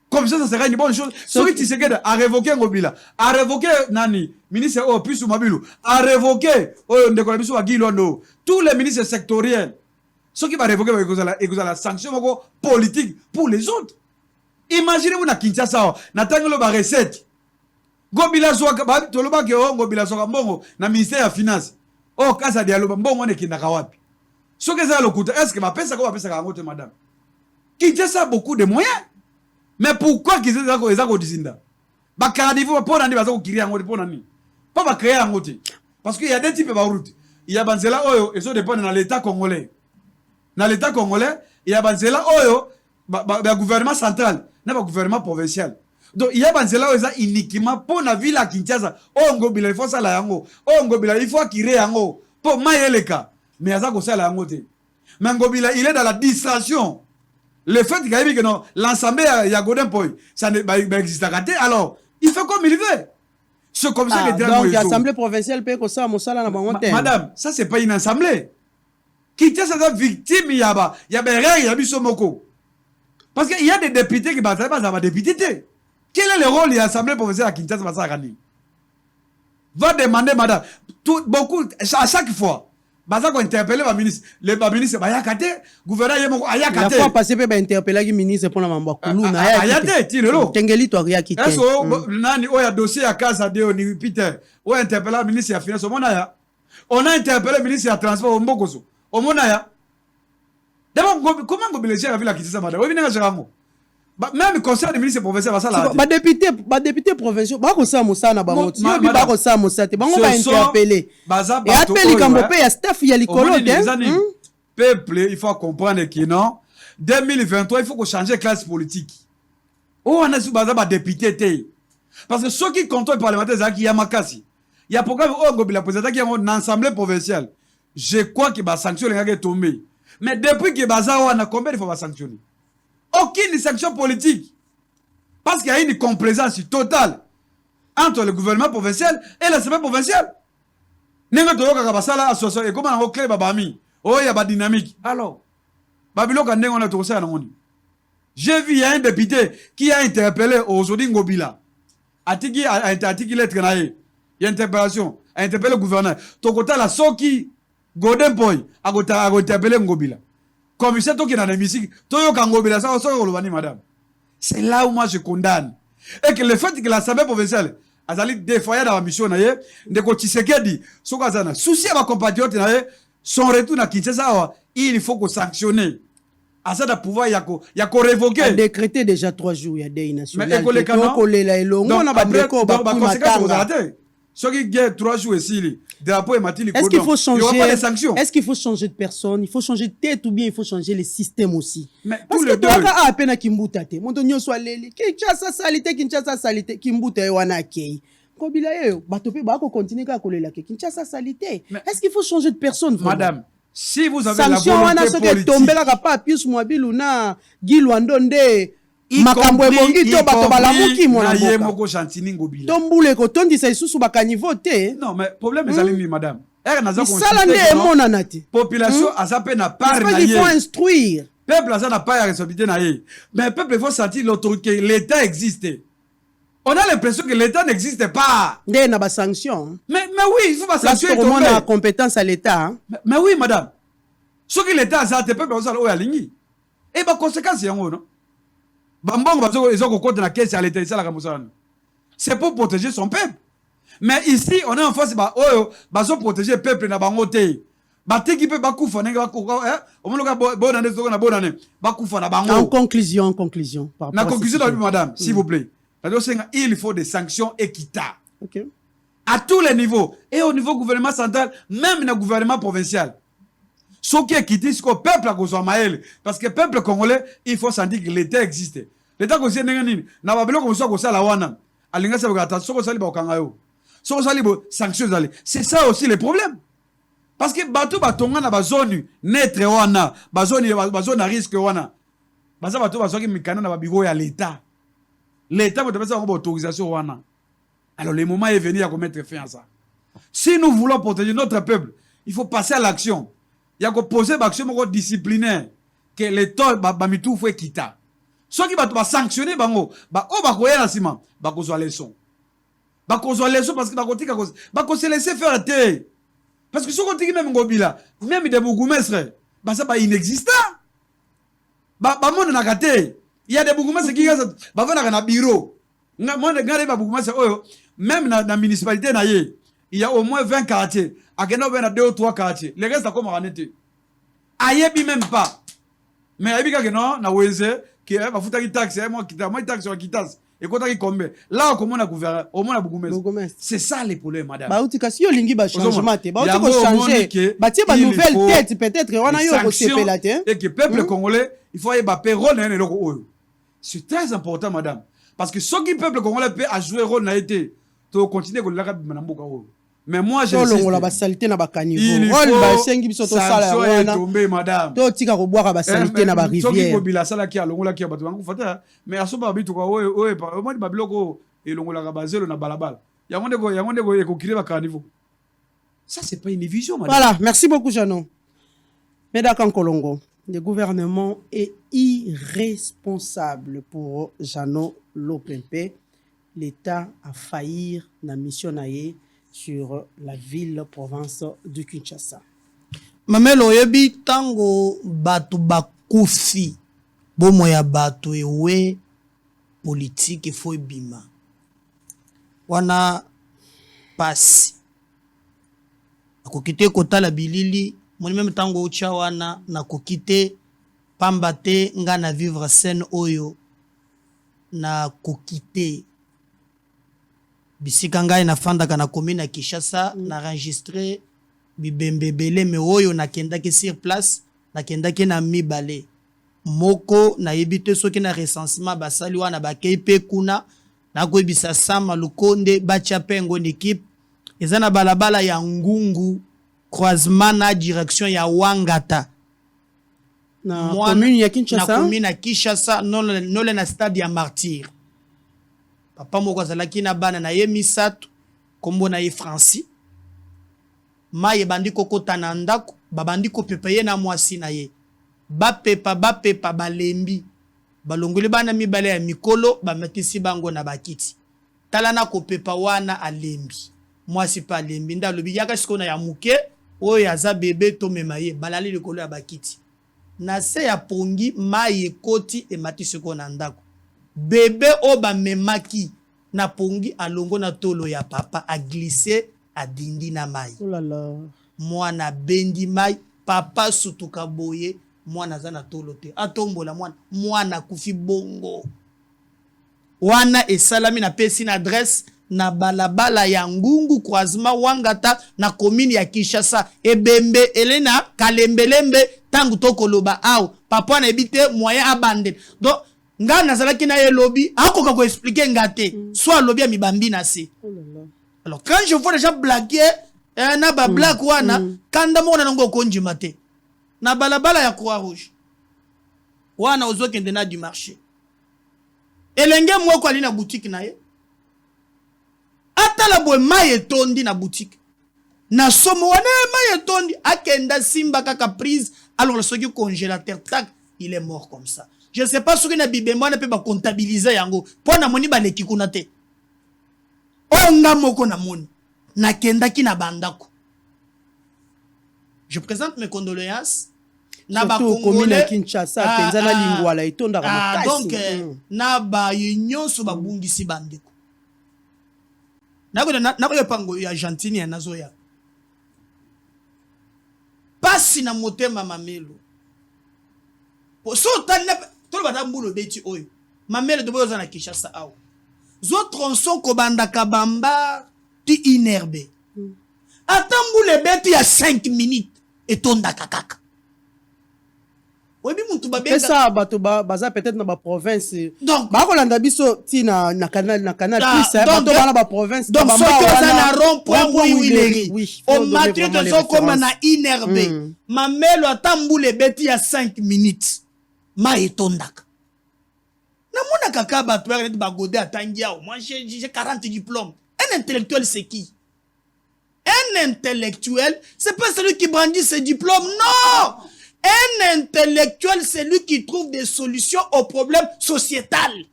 S9: comme ça sera une bonne chose celui qui se quede à révoquer ngobila à révoquer nani ministre au plus Mabilu à révoquer ndeko na biso wa Gilwando tous les ministres sectoriels ceux qui va révoquer la sanction politique pour les autres. Imaginez-vous na Kinshasa na tangelo ba recette gobila soka ba toloba ke gobila soka mbongo na ministère ya finance kasa dialoba mbongo ne kinaka wapi soka za lokuta est-ce que ba pesa ko ba pesa ka ngote madame Kinshasa a beaucoup de moyens mais pourquoi qu'ils eza ko disinda ba carnivo pona ndi baza ko kiria ngote pona ni pas ba créer ngote parce qu'il y a des types de route il y a banzela oyo et ça dépend de l'état congolais dans l'état congolais il y a banzela oyo ba gouvernement central na ba gouvernement provincial. Donc il y a banzela oyo za uniquement pour na ville à Kinshasa o ngobila il faut ça la yango o ngobila il faut akire yango pour mayeleka mais aza ko ça la yango te. Mais ngobila il est dans la distraction. Le fait que non l'ensemble ya Golden Point ça ne existe pas alors il fait comme il veut. C'est comme ça que
S8: donc l'assemblée provinciale peut que ça mosala na bango te.
S9: Madame, ça c'est pas une assemblée. Kinshasa est victime yaba rien ya biso moko. Parce qu'il y a des députés qui battent pas ça députés. Quel est le rôle de l'assemblée provinciale à Kinshasa Basakani? Va demander madame beaucoup à chaque fois. Baza ko interpeller ba ministre, le ba ministre ba yakate, gouverneur yemoko ayakate.
S8: La fois passée pe ba interpeller ki ministre pour na mambo kuluna
S9: ayate tirelo.
S8: Tengeli to yakite.
S9: Eso nani oya dossier ya casa de oni Peter. O interpeller ministre ya finance omona ya. On a interpellé ministre ya transport ombokoso. Omona ya. D'abord comment mobiliser la ville à Kinshasa madame? Obi nga jarango. Même conseil des ministres provinciaux va ça là.
S8: Ba député provinciaux ba ko sa musana ba moti. Yo bi ba ko sa musate. Ba ngo ba interpeller. Et appeli kambope ya staff ya likolo de.
S9: Peuple, il faut comprendre que non 2023 il faut qu'on change classe politique. Oh on a sous baza ba député té. Parce que ceux qui contrôlent parlementaire ça qui ya makasi. Il y a programme oh ngobila président qui est en assemblée provinciale. Je crois que ba sanction les gars tombé. Mais depuis que baza on a combien de fois ba sanctionner? Aucune sanction politique. Parce qu'il y a une complaisance totale entre le gouvernement provincial et l'assemblée provinciale. Nenga toyoka kabasala association et comment on reclé babami. Oh il y a pas dynamique. Alors Babylone quand on a trouvé ça dans j'ai vu il y a un député qui a interpellé aujourd'hui Ngobila. Atiki lettre naé. Il y a interpellation, a interpellé le gouverneur. Tokota la soki Golden Point a interpellé Ngobila. Commissaire qui est dans l'hémicycle, madame. C'est là où moi je condamne. Et que le fait que l'Assemblée provinciale a défaillant dans la mission, de Tshisekedi, souci à ma compatriote, son retour à Kinshasa, il faut qu'on sanctionne. À ça, de pouvoir, il y a qu'on révoquer.
S8: Il a décrété déjà 3 jours, il y a des nationales.
S9: Mais école les canons.
S8: Donc,
S9: ceux qui gagnent 3 jours ici,
S8: est-ce qu'il faut changer?
S9: Il n'y aura pas de sanctions.
S8: Est-ce qu'il faut changer de personne? Il faut changer de tête ou bien il faut changer le système aussi?
S9: Mais
S8: parce
S9: tout
S8: que
S9: le deux.
S8: Toi, à peine à Kimbuta, mon soit leli. Kinshasa salité, Kimbuta wana kei. Kobila yo, batope ba ko continuer ka kolela ke Kinshasa salité. Est-ce qu'il faut changer de personne?
S9: Madame, si vous avez
S8: sanction
S9: la volonté politique.
S8: Tomber la pa Pius Mwabilu na Gilwandonde. Makambo ebongi to bato balamuki mwana mboka tombule ko tondisa isusu bakanivo te.
S9: Non mais problème ezali ni madame
S8: sala nde emona na te
S9: population aza pe na part na
S8: ye. Il faut instruire
S9: peuple aza na part ya responsabilité na ye mais peuple il faut sentir l'autorité que l'état existe. On a l'impression que l'état n'existe pas.
S8: Nde na ba sanction.
S9: Mais oui il faut ba sanction
S8: tomber la compétence à l'état.
S9: Mais oui madame ce que l'état aza te peuple aza oya lingi et ba conséquence yango non. C'est pour protéger son peuple. Mais ici, on est en face de protéger le peuple.
S8: En conclusion.
S9: En conclusion, madame, s'il vous plaît, il faut des sanctions équitables.
S8: Okay.
S9: À tous les niveaux. Et au niveau gouvernement central, même le gouvernement provincial. Ce qui est quitté, c'est que le peuple a besoin de parce que le peuple congolais, il faut sentir que l'État existe. L'État que c'est n'engagé n'a pas besoin comme ça que ça la wana. Alinga ça va attention que ça liba kangayo. So ça liba sanctions aller. C'est ça aussi le problème. Parce que bateau batonga na bazone netre wana, bazone à risque wana. Baza bateau bazoki mikana na babiro ya l'État. L'État peut faire une autorisation wana. Alors le moment est venu à mettre fin à ça. Si nous voulons protéger notre peuple, il faut passer à l'action. Il y a que poser l'action disciplinaire que l'État bamitou faut quitter. Ceux qui vont sanctionner bango, ba o ba koya na sima, ba kozwa leçon. Ba kozwa leçon parce que ba kotika cause, ba ko se laisser faire té. Parce que ce qu'on dit même ngobila, même des bourgmestres, ba ça ba inexistant. Ba monde na kate. Il y a des bourgmestres qui ba va na bureau. Monde ngare ba bourgmestre oyo, même na municipalité na ye, il y a au moins 20 quartiers. À Geno, il y a 2 ou 3 quartiers. Les restes, comme on a été. Ayebi même pas. Mais ayebi ka non, na weze, que va foutre une taxe, moi taxe sur la quittance. Et quand il combien là comment on a gouverné au moins la bourgmestre. C'est ça les problèmes madame.
S8: Ba uti kasi yo lingi ba changement te. Ba uti ko changer. Ba tie ba nouvelle tête peut-être on a yo ko sepela te.
S9: Et que peuple congolais, il faut y ba rôle na eloko oyo. C'est très important madame parce que ce qui peuple congolais peut jouer rôle na été to continuer ko la na mboka oyo. Mais moi je
S8: sais la basalité na bakanivo. Rôle ba sengi biso to sala wana.
S9: Tomber madame.
S8: To tika ko boire basalité na ba rivière.
S9: Soki ko bila sala ki alongola ki bato bangu fata mais aso ba bitu ko oyo moi ba biloko elongola ka bazelo na balabala. Yango ndeko ko kire ba caniveau. Ça c'est pas une vision madame.
S8: Voilà, merci beaucoup Jano. Medaka Kolongo, le gouvernement est irresponsable pour Jano Lopempe. L'État a failli na mission naie sur la ville-province de Kinshasa.
S10: Mamelo yebi tango batu bakufi bomo ya batu ewe politique faut bima wana pasi akokite kotala bilili moni même tango ucha wana na kokite pamba te nga na vivre scène oyo na kokite bisika ngai nafandaka na commune ya Kinshasa na enregistré bibembe belé me oyo nakendaki sur place nakendaki na mibale moko na yebite soki na recensement basali wana bakei pe kuna na koyebisa sama lukonde bacha pengo équipe eza na balabala ya ngungu croisement na direction ya Wangata
S8: na commune ya Kinshasa
S10: na commune ya Kinshasa nole na stade ya Martyr. Papa moko azalaki na bana na ye misato kombo na ye Francis maye bandi kokota na ndako babandi kopepa ye na mwasi na ye bapepa balembi balongoli bana mibale ya mikolo bamatisi bango na bakiti tala na kopepa wana alembi mwasi pa alembi ndalobi yaka sikona ya muke oyo aza bebe to mema ye balali likolo ya bakiti na se ya pongi maye koti ematisi ko na ndako bebe o ba memaki na pongi alongo na tolo ya papa a glissé a dindi na mai.
S8: Oh là là.
S10: Mwana bendi mai papa sutuka boye mwana zana tolo te atombola mwana kufi bongo wana esalami na pesi na adresse na balabala ya ngungu croisement Wangata na commune ya Kinshasa ebembe elena kalembelembe tangu tokoloba aw papa na ebite moyen abandel donc nga nazalaki na ye lobby akoka ko expliquer ngate soit lobby ya mibambi na se. Alors quand je vois déjà blaguer na ba black wana kanda mona ngo konjima te na balabala ya Croix Rouge wana ozokende na du marché elenge mwoko ali na boutique na ye atala boy maye tondi na boutique na somo wana maye tondi akenda simba kaka prise alors le soki congélateur tac il est mort comme ça. Je ne sais pas ce que na bibe moi na pe ba comptabiliser yango po na moni ba leki kuna te onga moko na moni na kenda ki na bandako. Je présente mes condoléances na ba congolais
S8: Kinshasa penza na lingwa la itonda
S10: makasi donc na ba nyonso ba bungisi bandeko na ko pango ya Argentine ya nazoya pasi na motema mamelo so tana tolo bata mbulo beti oyo mamelo dobo za na Kinshasa awo zo tronçon ko banda kabamba ti inerbe atambule beti ya 5 minutes etonda kakaka webi muntu babenga
S8: ça bato baza peut-être na ba province donc ba ko landa biso ti na canal plus bato bana ba province
S10: donc so que ça na rond point oui au matin de so comme na inerbe mamelo atambule beti ya 5 minutes ma etondaka na mona kaka bato ya ba godé atangia moi j'ai 40 diplômes. Un intellectuel c'est qui? Un intellectuel c'est pas celui qui brandit ses diplômes, non. Un intellectuel c'est lui qui trouve des solutions aux problèmes sociétals.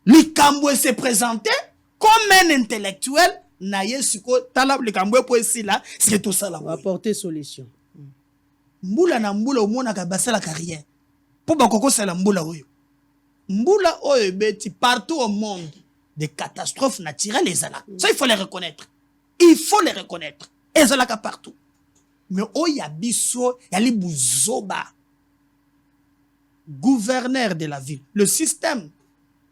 S10: Likambo s'est présenté comme un intellectuel na yesuko tala likambo po ici là c'est tout ça là
S8: apporter solution.
S10: Mbula na mbula omona ka basala carrière po bakoko sala mbula oyo beti partout au monde des catastrophes naturelles ezala ça il faut les reconnaître, ezala ka partout. Mais oya biso ya li buzoba gouverneur de la ville. Le système,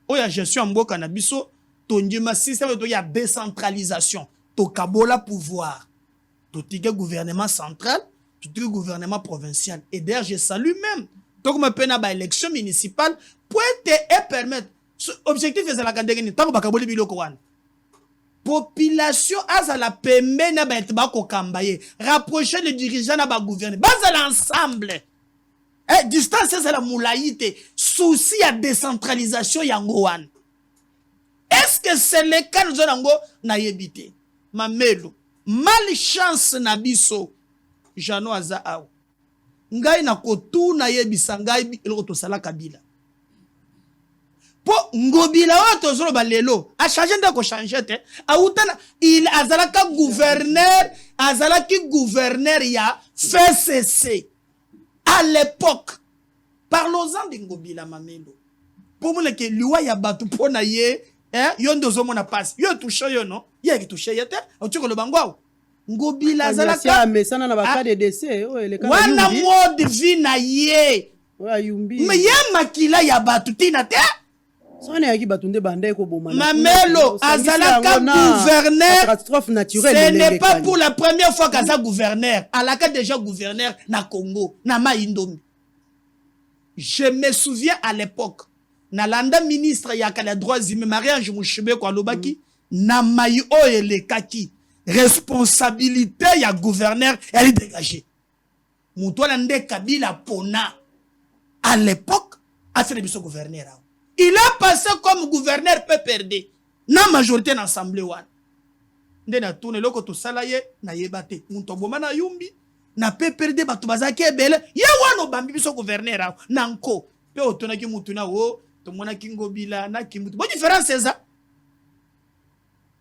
S10: où il y a gestion en mboka na biso, tondima système où il y a décentralisation, to kabola pouvoir, to tige gouvernement central, to tige gouvernement provincial. Et d'ailleurs, je salue même, donc me pena ba élection municipale, pour te permettre, objectif est la kadegeni, tant que bakaboli biloko wana. Population azala pembe na ba etba ko kambaye, rapprocher les dirigeants na ba gouverner, bazala ensemble. Distance c'est la moulaïté, souci à décentralisation yangoan. Est-ce que c'est le cas nous onango na yebite? Mamelo, malchance na biso, jano aza aw. Ngai na kotu na yebisa ngai iloko to sala kabila. Po ngobila wa to zolo balelo, a changer ndako changer te, a utana il azalaka gouverneur ya FCC. À l'époque, parlons-en de Ngobila Mamelo. Pour moi, que l'Iwa ya batu pona ye, yon dozo mona passe, yon touche yon non, yon qui touche yete, on tue le bangwa. Ngobila zalaka.
S8: Mais ça n'a pas de décès.
S10: Wana mode vie na ye. Mais ya makila ya batu tina te. Mamelo, azalaka gouverneur.
S8: Catastrophe naturelle.
S10: Ce n'est pas pour la première fois qu'Aza gouverneur. Alaka déjà gouverneur na Congo, na Maïndomi. Je me souviens à l'époque, na landa ministre yaka les droits humains, Marie-Ange Mouchebe kwa lobaki, na mayi oye le kaki. Responsabilité ya gouverneur, elle est dégagée. Moutouala nde Kabila Pona. À l'époque, a fait le biso gouverneur. Il a passé comme gouverneur peu perdu. Na majorité dans l'Assemblée. Nde na tourne loko to salaye na yebate. Muntoboma na yumbi. Na peu perdu batu bazaki ebele. Ye wano bambi biso gouverneur. Nanko. Pe otona ki mutuna wo. Tomona ki Ngobila na ki mutu. Bon différence c'est ça.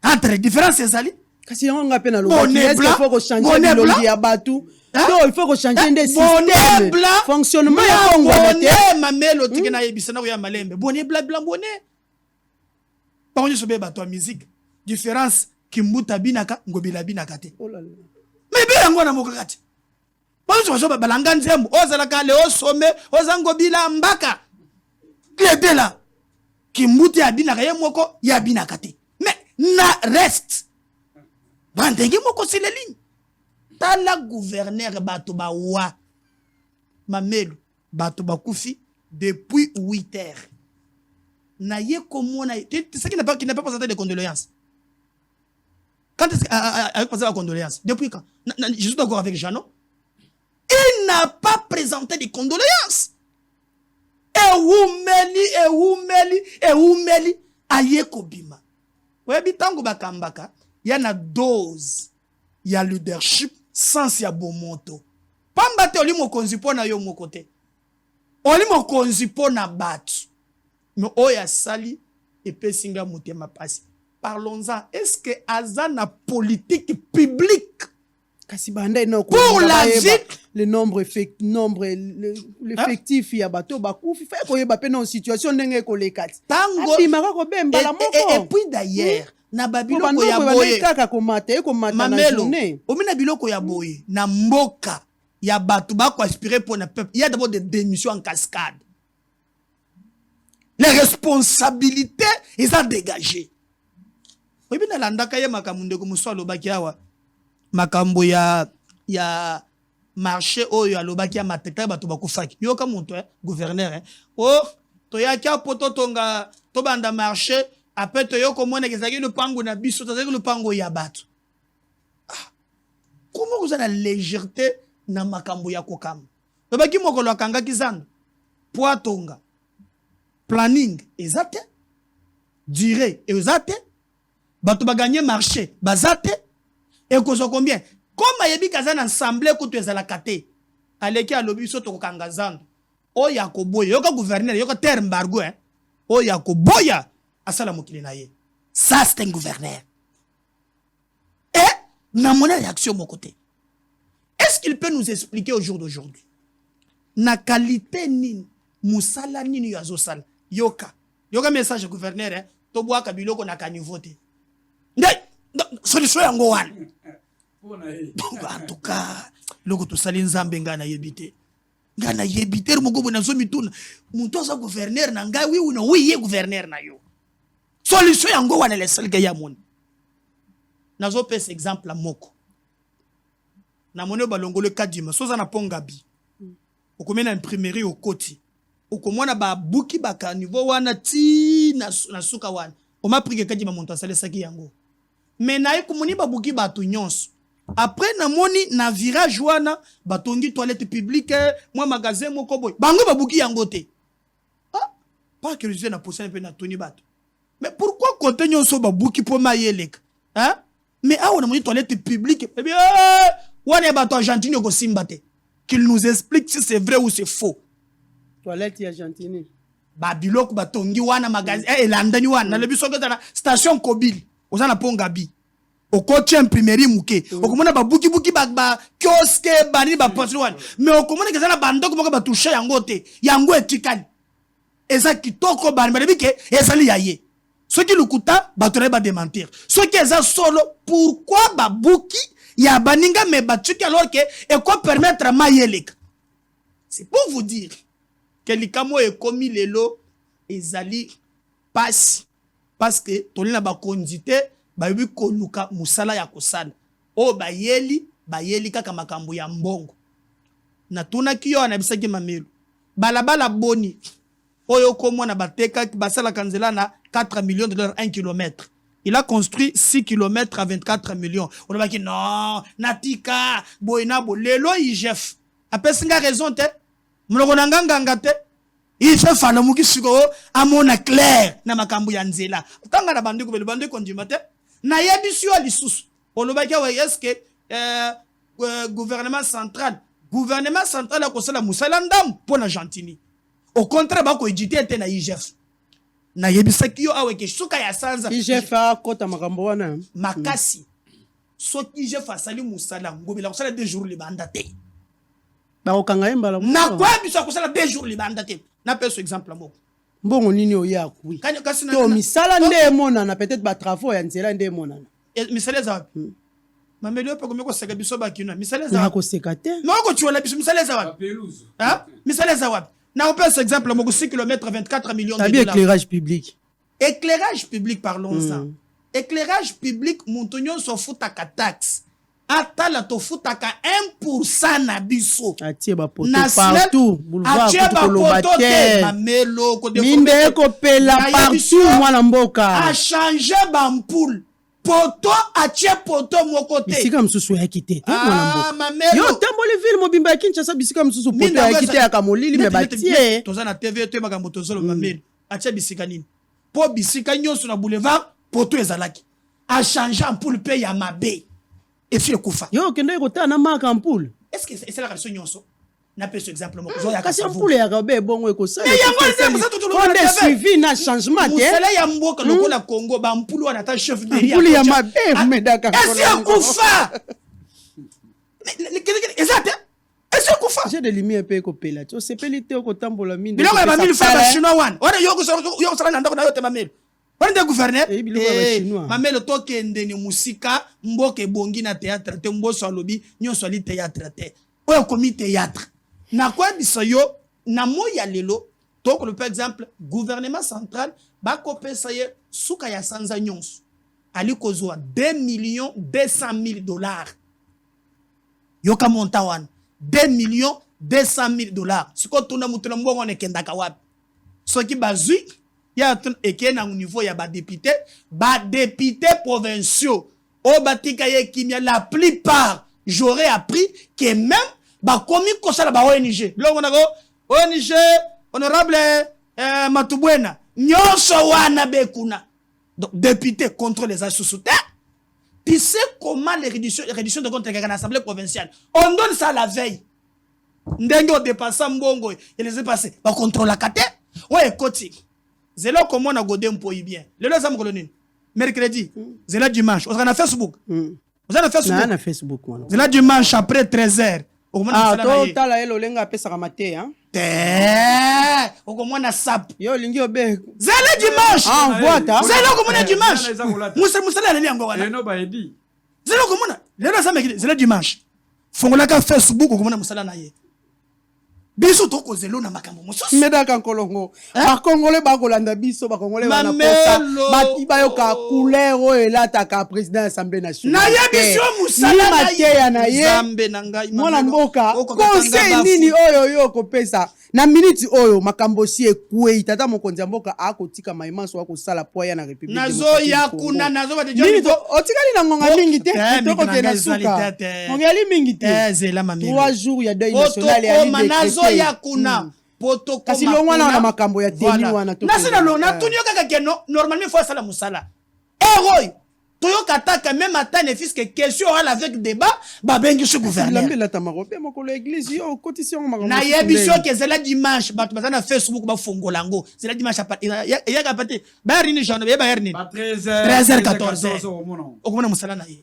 S10: Entre différence c'est ça li.
S8: Kasi on a peine à l'oublier. Est-ce qu'il faut changer le lobby à Batou? Non, il faut changer des systèmes. Fonctionnement ya Congo.
S10: Bonnet mamelo tikena yebisana ko ya malembe. Bonnet blanc bonnet. Par contre, sobe bato musique. Différence Kimbuta binaka Ngobila binaka te. Oh là là. Mais bien ngona mokakati. Bonjour sobe balanga nzembo. Ozala ka le osome, ozangobila mbaka. Clédé là. Kimbuta binaka ye moko ya binaka te. Mais na reste. Bandenge moko c'est les lignes. Tala gouverneur bato ba wa. Mamelo bato ba kufi depuis 8 heures. Na ye komona, c'est ça qui n'a pas présenté de condoléances. Quand est-ce qu'il a présenté la condoléance? Depuis quand? Je suis d'accord avec Jeannot. Il n'a pas présenté de condoléances. Et Oumeli, aye kobima. Webi tango bakambaka, il y a une dose, il y a leadership, sans ya bomoto. Pambate oli mo konzipo na yo mo kote. Oli mo konzipo na batu. Mais oya sali et pesinga mutema pasi. Parlons-en. Est-ce que azana politique publique pour la vie
S8: le nombre l'effectif ya bato bakufi fait ko yeba pe na situation ndenge ko lekati.
S10: Tango et puis d'ailleurs na babiloko ya boye
S8: kaka komata na journée.
S10: Omina biloko ya boye na mboka ya bato ba ko aspirer pour na peuple. Il y a d'abord des démissions en cascade. Les responsabilités, ils sont dégagées. Oui, bien, l'andaka ya makamunde ko muso alobaki awa. Makambo ya marché oyo alobaki ya mateka bato bakufaki. Yo ka muntu gouverneur oh to ya kia poto tonga to banda marché après to yo komona kezaki le pango na biso tazaki le pango ya bato. Comment vous avez la légèreté na makambo ya kokam? Lobaki mokolo akanga kizando. Poa tonga. Planning ezate, durée ezate, bato ba gagner marché bazate, et kozo combien? Comme yebi kazana ensemble kutu ezala kate, aleki alobi so to kangazando, o ya koboya, yoka gouverneur, yoka terre embargo o ya koboya asala mokili na ye. Ça c'est un gouverneur. Et na mona réaction mon côté. Est-ce qu'il peut nous expliquer au jour d'aujourd'hui na qualité nini musala nini yazo sala? Yoka message gouverneur to boaka biloko na kanivote. Ndai solution yango wana. Donc en tout cas loko to sali nzambe ngana yebite. ngana yebiter moko bona zo mituna muntu aza gouverneur na ngai oui ye gouverneur na yo solution yango wana le seul ya moni nazo pesa exemple la moko na moni balongolo kadima soza na pongabi okomena imprimerie au koti okomona ba buki baka niveau wana ti na suka wana o ma prike kadima muntu asale saki yango mais na ekomoni ba buki batu nyonso. Après na moni na virage wana batongi toilette publique moi magasin moko boy bango babuki yango te pas que je na poser un peu na toni bato mais pourquoi côté nyonso babuki po mayeleka hein mais ah on a moni toilette publique eh bien wana bato argentine ko simba te qu'il nous explique si c'est vrai ou c'est faux
S8: toilette argentine
S10: babiloko batongi wana magasin elandani wana na lebiso na station Kobili ozana pongabi okoti imprimerie muke okomona babuki ba kioske bani ba poste mais okomona kezana bandoko moko batusha yango te yango etikali eza kitoko bani balebike ezali yaye soki lukuta batore ba démentir soki eza solo pourquoi babuki ya baninga me batuki alors que eko permettre mayeleka c'est pour vous dire que likamo ekomi lelo ezali passe parce que tolina ba kondite bayebi koluka musala ya kosala o bayeli kaka makambo ya mbongo na tuna kiyo na bisaki mamelo balabala boni oyo komona bateka basala kanzela na 4 millions de dollars 1 kilomètre. Il a construit 6 km à 24 millions. On a dit non, natika boyna bo lelo IGF apesinga raison te mnoko nganga te IGF fala muki siko amona clair na makambo ya nzela tanga na bandiko bandiko ndima te na yebisi yo lisusu olobaki wa eske gouvernement central akosala musala ndam pona Argentine au contraire bako éditer te na IGF na yebisaki yo aweke suka ya sanza
S8: IGF akota makambo wana
S10: makasi soki IGF asali musala ngobela kosala 2 jours libanda te
S8: ba okanga embala
S10: na kwa biso kosala 2 jours libanda te na peso exemple moko
S8: mbongo nini oya kui to misala nde monana peut-être ba travaux ya nzela nde monana
S10: misala za wapi mamelio pe komeko seka biso ba kina misala za
S8: wapi ko seka te
S10: noko tuola biso misala za wapi hein misala za wapi na on peut exemple moko 6 km 24 millions de dollars éclairage public parlons-en éclairage public montonyo so futaka taxe atala to futaka 1% na biso
S8: atie ba poto partout boulevard ko lobate
S10: mamelo ko
S8: minde ko pela partout mwana mboka
S10: a changer ba ampoule poto atie poto moko te
S8: bisika msusu ya kite te mwana mboka yo tamboli ville mobimba ya Kinshasa bisika msusu poto ya kite ya kamolili me batie
S10: tozana TV te makambo tozolo mamelo atie bisika nini po bisika nyonso na boulevard poto ezalaki a changer ampoule pe ya mabe et puis kufa
S8: yo kende ko ta na marque ampoule
S10: est-ce que c'est la question nyonso na pe exemple moko zo ya
S8: kasi ampoule ya kabe bongo ko sa
S10: mais yango c'est tout
S8: le monde suivi na changement te
S10: musala ya mboka lokola Congo ba ampoule wana ta chef de
S8: ampoule ya mabe medaka
S10: est-ce kufa exact est-ce kufa
S8: j'ai des lumières pe ko pela to sepeli te ko tambola mine
S10: biloko ya ba 1000 francs ba chinois wana wana yo sala na ndako na yo te mamelo Wande gouverneur mamelo tokende ni musika mboke bongi na théâtre te mboso alobi nyonso ali théâtre te oyo komi théâtre na kwa biso yo na moya lelo toko le par exemple gouvernement central ba kopesa ye suka ya sanza nyonso ali kozwa 2,200,000 dollars yoka monta wana 2,200,000 siko tuna mutuna mbongo ne kendaka wapi soki bazui ya eke na niveau ya ba député provinciaux au batika ye kimia la plupart j'aurais appris que même ba komi kosala ba ONG biloko nako ONG honorable Matubwena nyonso wana bekuna donc député contre les associés. Tu sais comment les réductions de comptes à l'Assemblée provinciale on donne ça la veille ndenge o dépassa mbongo et les passé ba contrôle la kate ouais koti zelo comment on a godé un peu bien le lezam kolonine mercredi zela dimanche on a Facebook on a Facebook zela dimanche après 13h
S8: ah to tala elo lenga pesa kamate hein
S10: o comment na sap
S8: yo lingi obe
S10: zela dimanche
S8: ah voita
S10: zela comment na dimanche musala le yango wana
S9: no ba edi
S10: zela comment le lezam zela dimanche fongola ka Facebook o comment na musala na ye biso tokozelo na makambo mosusu
S8: medaka nkolongo bakongole bakolanda biso bakongole banaposa bayoka couleur oyo elataka président ya assemblée nationale
S10: nayebi so musala
S8: mateya na ye
S10: Nzambe na ngai
S8: mwana mboka conseil nini oyo yo okopesa na minute oyo makambo si ekwei tata mokonzi ya mboka akotika maimanso akosala po ya na république
S10: nazoya kuna
S8: otikali na ngonga mingi te tokoke na suka ngongali mingi te
S10: zela mamie
S8: 3 jours ya deuil national ya
S10: nazoya kuna
S8: kasi longwana na makambo ya teni wana
S10: nasina lona tuni yoka keno normalement faut sala musala héros toyoka taka même ata ne fils que question oral avec débat babengi ce gouverneur
S8: lambela tamarope mokolo église yo kotisi yango makambo
S10: na yebiso ke zela dimanche bato bazana Facebook bafongola ngo zela dimanche ya ka pate ba rini journée ba rini 13h 14h okomona musala na ye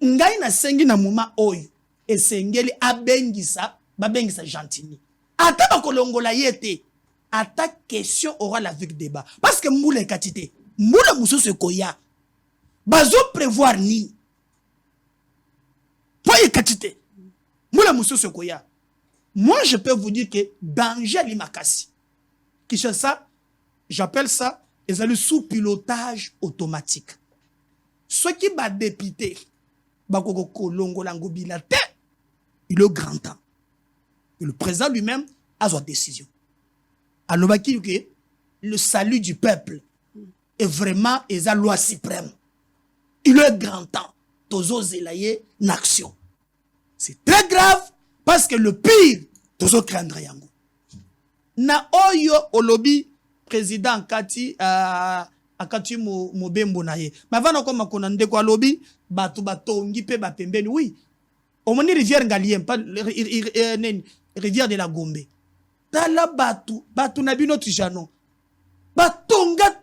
S10: ngai na sengi na muma oyo esengeli abengisa babengisa gentini ata bakolongola yete ata question oral avec débat parce que mbula ekatite mbula mususu koya bazo prévoir ni po ekatite mbula mususu koya. Moi je peux vous dire que danger limakasi qui c'est ça j'appelle ça ezali sous pilotage automatique ceux qui ba député bakoko kolongola ngobila te il est grand temps. Et le président lui-même a sa décision. Alors, le salut du peuple est vraiment la loi suprême. Il est grand temps. Tozo zelaye n'action. C'est très grave parce que le pire, tozo craindre yango. Na oyo olobi président Kati akati mobembo na ye. Mavana ko makona ndeko alobi batu batongi pe bapembeni oui. Omoni rivière Ngalien, pas rivière de la Gombe. Tala batu na bino tijano. Batonga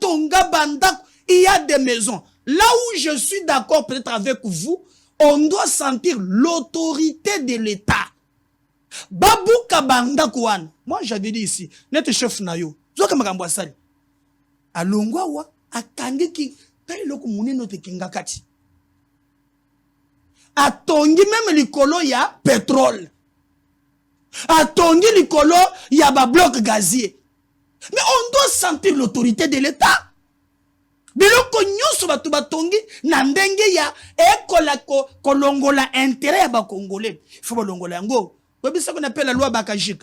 S10: banda, il y a des maisons. Là où je suis d'accord peut-être avec vous, on doit sentir l'autorité de l'État. Babuka banda kouane. Moi j'avais dit ici, net chef nayo. Zoka makambo sali. Alongwa wa akangi ki tali loko muneno te kinga kati. Atongi même likolo ya pétrole. Atongi likolo ya ba bloc gazier. Mais on doit sentir l'autorité de l'État. Biloko nyonso batu batongi na ndenge ya ekola kolongola intérêt ya ba congolais. Il faut balongola yango. Obi ça qu'on appelle la loi Bakajik.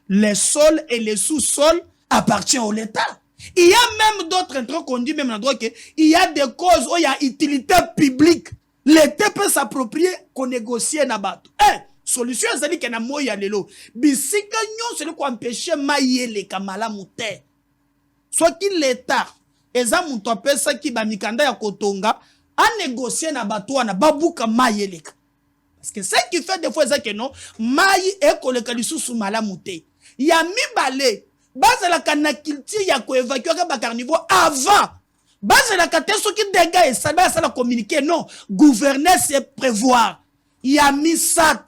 S10: Les sols et les sous-sols appartiennent à l'État. Il y a même d'autres intérêts qu'on dit même dans le droit que il y a des causes où il y a utilité publique. L'État peut s'approprier qu'on négocie na bato. Solution ezali ke na moya lelo. Bisika nyonso le ko empêcher mayele kamala mute. Soit qui l'État eza muto pesa ki ba mikanda ya kotonga a négocier na bato wana babuka mayele. Parce que ce qui fait des fois c'est que non mayi ekoleka lisusu mala mute. Ya mibale bazala kana culture ya ko évacuer ka ba carnivore avant. Base la carte ce qui dégage ça va la communiquer non gouverner c'est prévoir il y a mis ça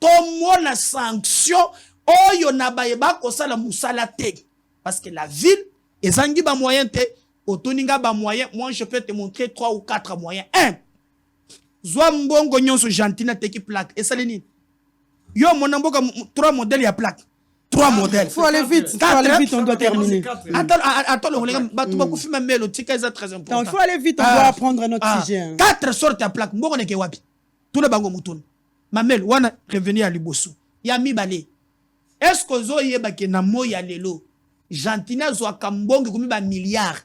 S10: tomo la sanction oyo na bayeba ko sala musala te parce que la ville ezangi ba moyen te otoninga ba moyen moi je peux te montrer 3 ou 4 moyens. 1 zwa mbongo nyonso gentina te ki plaque et salini yo monamboka 3 modèles ya plaque 3 modèles.
S8: Faut aller vite, on doit terminer.
S10: Attends, très important.
S8: Il faut aller vite, on doit apprendre notre sujet.
S10: 4 sortes de plaques. Mbongo neke wapi. Tout le bango moutoun. Mamel, wana revenir à Libosu. Ya mibale. Est-ce que zo yeba ke na moya lelo? Jantina zo akambongo kumi ba milliard.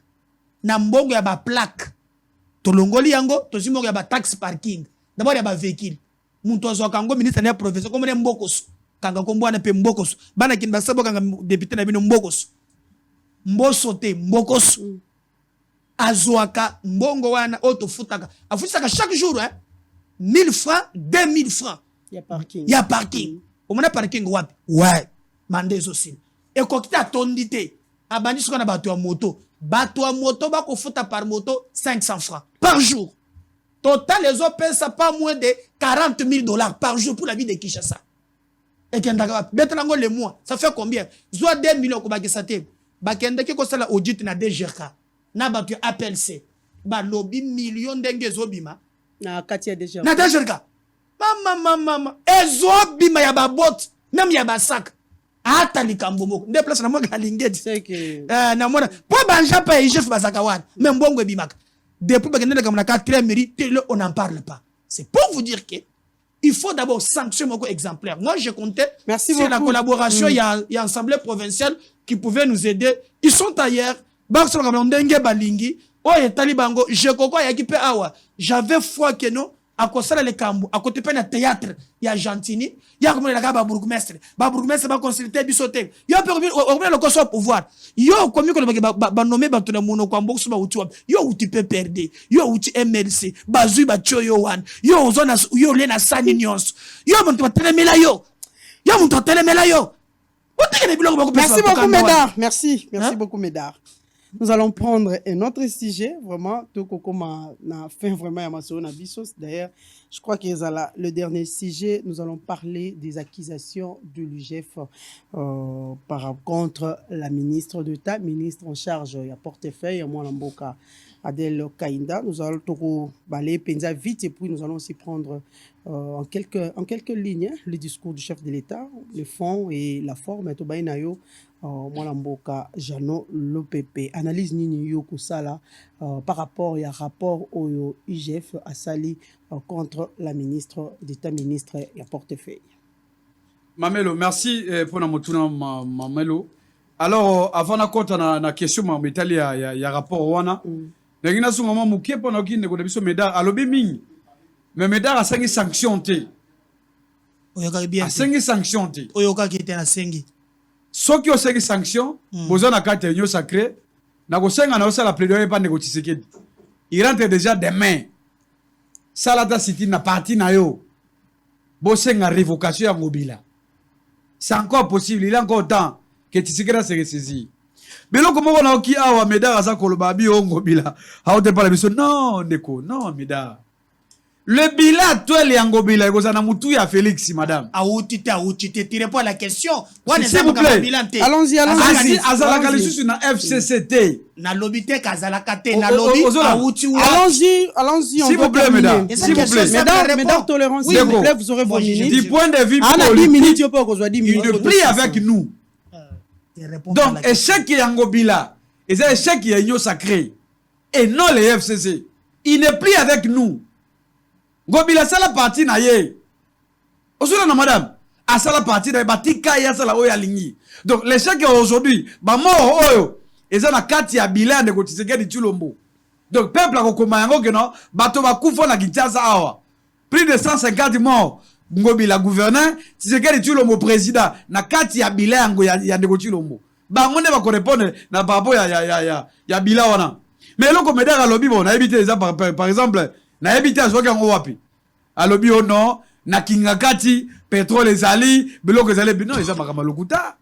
S10: Na mbongo ya ba plaque. Tolongoli yango, tozimoko ya ba tax parking. D'abord ya ba véhicule. Muntu zo akango ministre na province comme mbokoso. Kanga kombwana pe mbokoso bana kinba sabo kanga député na bino mbokoso mbosote mbokoso azwaka mbongo wana otofutaka afutaka chaque jour 1000 francs 2000 francs ya parking omona parking wapi ouais mandezo sin ekokita tondite abandi siko na bato ya moto bako futa par moto 500 francs par jour total les autres pèsent pas moins de 40 000 $ par jour pour la vie de Kinshasa. Et maintenant le mois, ça fait combien? Zoa 2 millions ko bakisa te. Bakende ke ko sala audit na DGK. Na ba tu appel C. Ba lobby million ndenge zobima.
S8: Na kati ya DGK.
S10: Na DGK. Mama. Ezobima ya ba bot. même ya basak ata likambo nde place na mwa kalingeti
S8: C'est que
S10: na mwana po banja pa chef bazaka wana même mbongo ebimaka depuis bakende na kamna 4e mairie on n'en parle pas. C'est pour vous dire que il faut d'abord sanctionner moko exemplaire. Moi je comptais sur la collaboration, il y a l'Assemblée provinciale qui pouvait nous aider. Ils sont ailleurs. Bakso na ndenge balingi o etali bango je koko ya kipe awa. J'avais foi que non à cause de l'écambo, à côté de théâtre, il y a Gentini, il y a comme le bourgmestre va consulter bisoté. Il y a le conseil au pouvoir. Il y a comme le nommé Batuna Mono Kwambo Suba Utuab. Il y a où tu peux perdre. Il y a où tu MLC, Bazu Bacho Yohan. Il y a où zone yo Lena Saninions. Il y a mon telemela yo. Il y a mon telemela yo.
S8: Merci beaucoup, Médard. Merci beaucoup, Médard. Nous allons prendre un autre sujet, vraiment, tout comme on a fait vraiment à Masona Bissos. D'ailleurs, je crois que le dernier sujet, nous allons parler des accusations de l'UGF contre la ministre d'État, ministre en charge du portefeuille, Moualamboka Adel Kainda. Nous allons tout balayer Penza vite et puis nous allons aussi prendre en quelques lignes le discours du chef de l'État, le fond et la forme. Moualamboka Jano Lopepe. Analyse Nini Yokusala par rapport au rapport au IGF à Sali contre la ministre d'État, ministre et portefeuille.
S9: Mamelo, merci pour la motuna Mamelo. Alors, avant de compter na question, il y a rapport wana. Il y a un moment où il y a Médard à l'obéming. Mais Médard a 5 sanctions. A 5 sanctions.
S10: Oyoka qui était à Sengi.
S9: Ceux qui ont 5 sanctions, vous avez 4 réunions sacrées. N'a pas la plaidoyer pas négocier. Il rentre déjà demain. Salata City n'a parti na yo. Bosenga révocation à Mobila. C'est encore possible, il y a encore temps que Tshisekedi se ressaisit. Mais là, comment on a qui a Médard à sa kolobabi au Mobila? A on parle de non, Neko, non, Médard. Le bilan actuel est en Gobila, il y a Moutou et Félix, madame.
S10: Tu tirez pas la question.
S9: S'il vous plaît.
S8: Allons-y.
S9: Azalaka les sous na FCCT.
S10: Na lobby te Kazalaka te na lobby.
S8: Allons-y.
S9: S'il vous plaît, mesdames. S'il vous plaît.
S8: Mesdames, tolérance, s'il vous plaît, vous aurez vos minutes.
S9: Du point de vue politique, il ne plie avec nous. Donc, échec qui est en Gobila, et c'est échec qui est union sacrée, et non les FCC. Il ne plie avec nous. Gobila c'est la partie na ye. Osuna na madame, a ça la partie na batika ya ça la oya lingi. Donc l'échec aujourd'hui, ba mort oyo, et ça na kati ya bilan de Tshisekedi di Tshilombo. Donc peuple a kokoma yango que non, bato ba kufa na Kinshasa awa. Plus de 150 morts. Ngobila gouverneur, Tshisekedi di Tshilombo président na kati ya bilan yango ya de Tshilombo. Ba ngonde ba ko répondre na papo ya bilan wana. Mais loko Médard a lobby bon, na éviter ça par exemple na ebité azoka ngo wapi alobi ono na kingakati pétrole ezali biloko ezali bino eza makama lokuta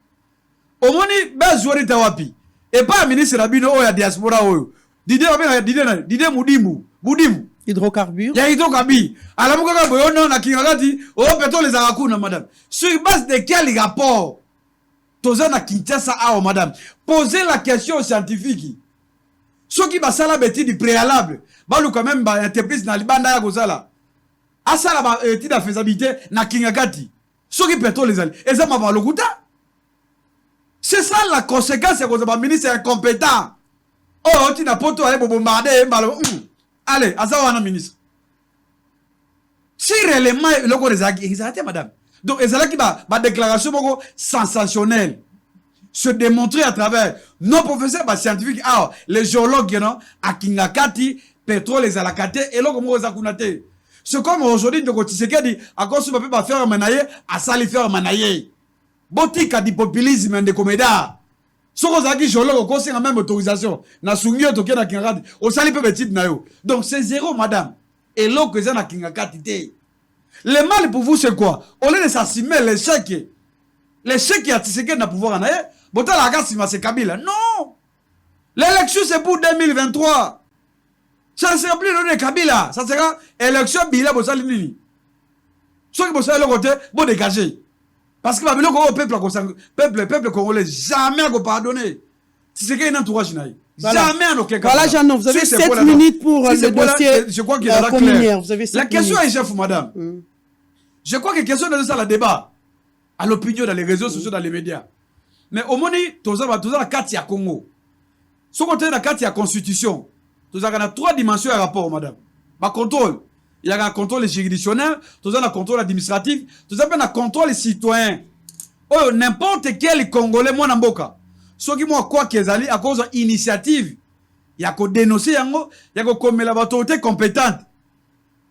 S9: omoni bazori ta wapi et pas ministre rabino oya diaspora oyo Didier Mudimu
S8: hydrocarbures
S9: ya hydrocarbures alamuka ka boyono na kingakati o pétrole ezala kuna madame sur base de quel rapport toza na Kinshasa awa madame posez la question scientifique. Ceux qui basala beti du préalable, balu quand même ba entreprise na libanda ya kozala. Asala ba étude de faisabilité na kingakati. Ceux qui pétrole les ali, eza ma lokuta. C'est ça la conséquence que ba ministre incompétent. Oh, tu na poto aller bombarder mbalo. Allez, azawa na ministre. Si réellement le ko rezaki, exacté madame. Donc ezala ki ba déclaration moko sensationnelle. Se démontrer à travers nos professeurs scientifiques, les géologues, à Kingakati, pétrole, les alakate, et là, comme on a c'est comme aujourd'hui, de Tshisekedi, à cause de pas faire manayer, à sali faire manayer. Botika du populisme de coméda. Ce qu'on a dit, géologue, au conseil, même autorisation. Na sungyo, toké na Kingakati, au sali peu petit na yo. Donc c'est zéro, madame. Et là, que ça na Kingakati. Le mal pour vous, c'est quoi? Au lieu de s'assimer l'échec. L'échec qui a Tshisekedi na pouvoir en aille. Bota la gasse, c'est Kabila. Non! L'élection, c'est pour 2023. Ça ne sera plus le Kabila. Ça sera élection Bila Bossalini. Ceux qui vont le côté, vont dégager. Parce que le peuple congolais, jamais à pardonner. Si c'est qu'il y a un entourage, jamais à aucun cas.
S8: Voilà, Jean, vous avez 7 minutes pour le dossier.
S9: Je crois qu'il y a la claire.
S8: Vous avez 7
S9: la question
S8: minutes.
S9: est, chef, madame. Je crois que la question de ça, le débat. à l'opinion dans les réseaux sociaux, dans les médias. Mais au moment où tu as la carte à Congo, ce qu'on a la carte à Constitution, tu as 3 dimensions à rapport, madame. Par contrôle, il y a un contrôle juridictionnel, tu as un contrôle administratif, tu as un contrôle citoyen. Oh, n'importe quel Congolais, moi, n'amboka. Ce qui moi, quoi qu'ils allaient à cause d'initiative, il y a qu'à dénoncer, il y a qu'à comme la autorité compétente.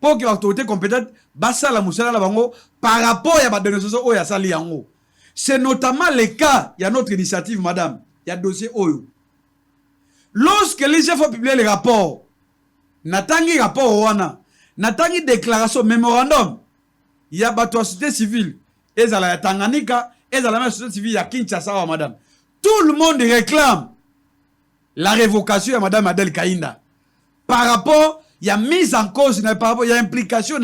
S9: Pour que l'autorité compétente, bassa la moussala la bango, par rapport à la dénonciation, il y a ça liango. C'est notamment le cas, il y a notre initiative, madame, il y a dossier Oyo. Lorsque les chefs ont publié les rapports, Natangi rapport Owana, Natangi déclaration, mémorandum, il y a la société civile, et ça la Tanganyika, et ça la société civile, il y a Kinshasa, madame. Tout le monde réclame la révocation de madame Adel Kainda. Par rapport, il y a mise en cause, il y a implication,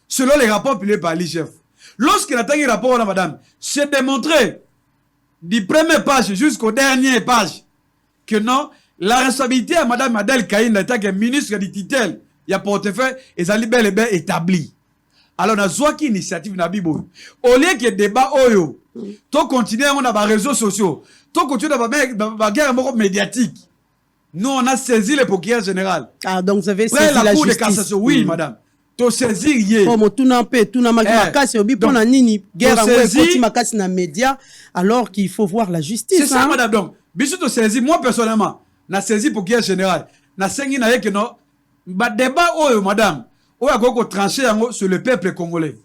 S9: selon les rapports publiés par l'IGF. Lorsqu'il a tangi rapport, madame, c'est démontré, du premier page jusqu'au dernier page, que non, la responsabilité à madame Adel Kainda, en tant que ministre du titel, il y a portefeuille, et ça libère les bains établis. Alors, on a soit qui initiative na bibo. Au lieu que débat oyo, to continuer on a les réseaux sociaux, to continuer la guerre médiatique. Nous, on a saisi le procureur général.
S8: Ah, donc vous avez
S9: saisi la cour de cassation. Oui, madame. To saisir yé.
S8: Comme tout n'a pas, tout n'a makasi obi pour na nini guerre en makasi na média, alors qu'il faut voir la justice.
S9: C'est ça, madame. Donc, biso to saisi, moi personnellement, na saisi procureur général. Na sengi na yé que non, ba débat oyo, madame. On a encore tranché sur le peuple congolais.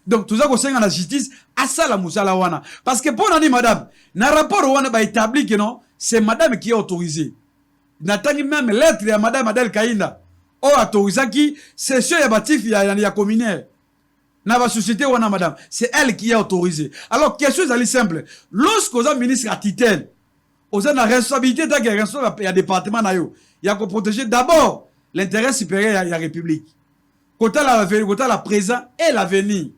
S9: Donc, tout ça, qu'on sait dans la justice, à ça la moussala wana. Parce que pour nous, madame, dans le rapport wana, bah, établi que non, c'est madame qui est autorisée. N'attendez même lettre de madame Adel Kainda. Oh, autorisé qui, c'est sûr, il y a communaire. Dans la société wana, madame, c'est elle qui est autorisée. Alors, question est simple. Lorsqu'on a ministre à titel, on a la responsabilité d'un il y a département, il y a qu'on protéger d'abord l'intérêt supérieur de la République. Côté la présent et l'avenir.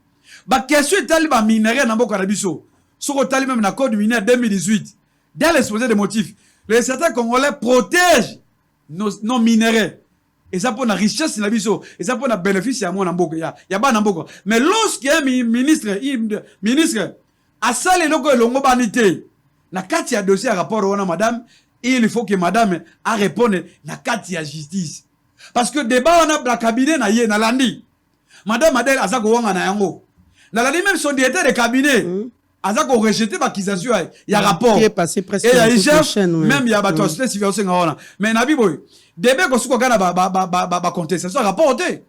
S9: Bah, question est tali ba minerai na mboka na biso. Soko tali même na code minier 2018. Dans l'exposé des motifs, les certains Congolais protègent nos minéraux. Et ça pour la richesse na biso. Et ça pour la bénéfice à moi na mboka. Ya ba na mboka. Mais lorsqu'il y a un ministre, a salé loko longo banité. Na kati ya dossier à rapport wana madame, il faut que madame a répondre na kati ya justice. Parce que débat on a la cabinet na yé na landi. Madame Adel azako wanga na yango. Na landi même son directeur de cabinet azako rejeté l'accusation il y a rapport. Qui est passé presque. Et il y a IGF même il y a ba société civile aussi ngona. Mais na biboy débat ko suko kana ba contestation rapporté.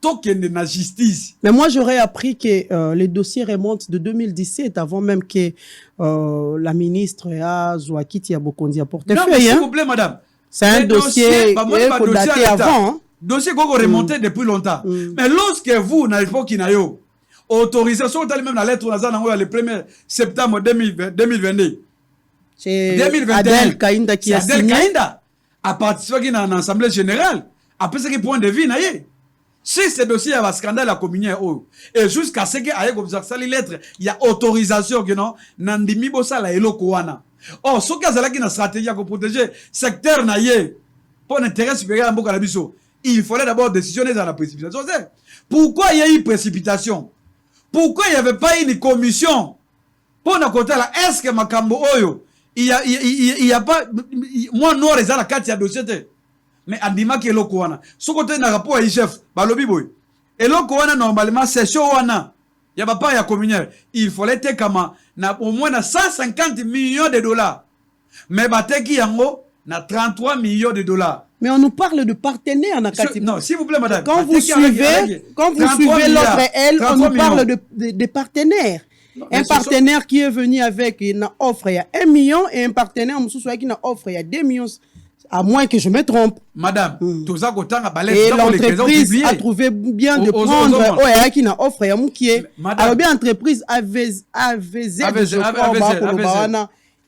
S9: Token na justice.
S8: Mais moi j'aurais appris que les dossiers remontent de 2017 avant même que la ministre a Zouakiti a Bokondi a portefeuille.
S9: Non, s'il vous plaît madame.
S8: C'est un dossier qu'il faut dater avant. Hein?
S9: Dossier qu'on remonté depuis longtemps. Mais lorsque vous, dans l'époque, autorisation, même la lettre, le 1er septembre 2022.
S8: C'est Adel Kainda qui a signé.
S9: Adel Kainda a participé dans l'Assemblée générale. Après ce qui point de vue, si ce dossier a un scandale à communier, et jusqu'à ce qu'il y ait comme ça, les lettres, il y a autorisation que non, Nandimi Bossa la Elokouana. Oh, ce cas là qui a une stratégie pour protéger le secteur naïe pour l'intérêt supérieur à Mboka Nabiso, il fallait d'abord décisionner dans la précipitation. Pourquoi il y a eu précipitation? Pourquoi il n'y avait pas une commission pour nous côté là? Est-ce que Makambo Oyo, il y a pas, moi, non, les la carte, il y a dossier. Mais Andima qui est l'Okouana. Ce côté n'a rapport à IGF, Balobi Boy. Et l'Okouana, normalement, c'est Showana. Il n'y a pas de communier. Il fallait au moins 150 millions de dollars. Mais Bateki Yango, na 33 millions de dollars.
S8: Mais on nous parle de partenaires.
S9: Non, s'il vous plaît, madame.
S8: Quand vous suivez l'autre elle, on nous parle de partenaires. Non, un partenaire qui est venu avec une offre il y a 1 million et un partenaire qui a une offre il y a 2 millions. À moins que je me trompe.
S9: Madame,
S8: et l'entreprise a trouvé bien de prendre qui n'a offre alors bien entreprise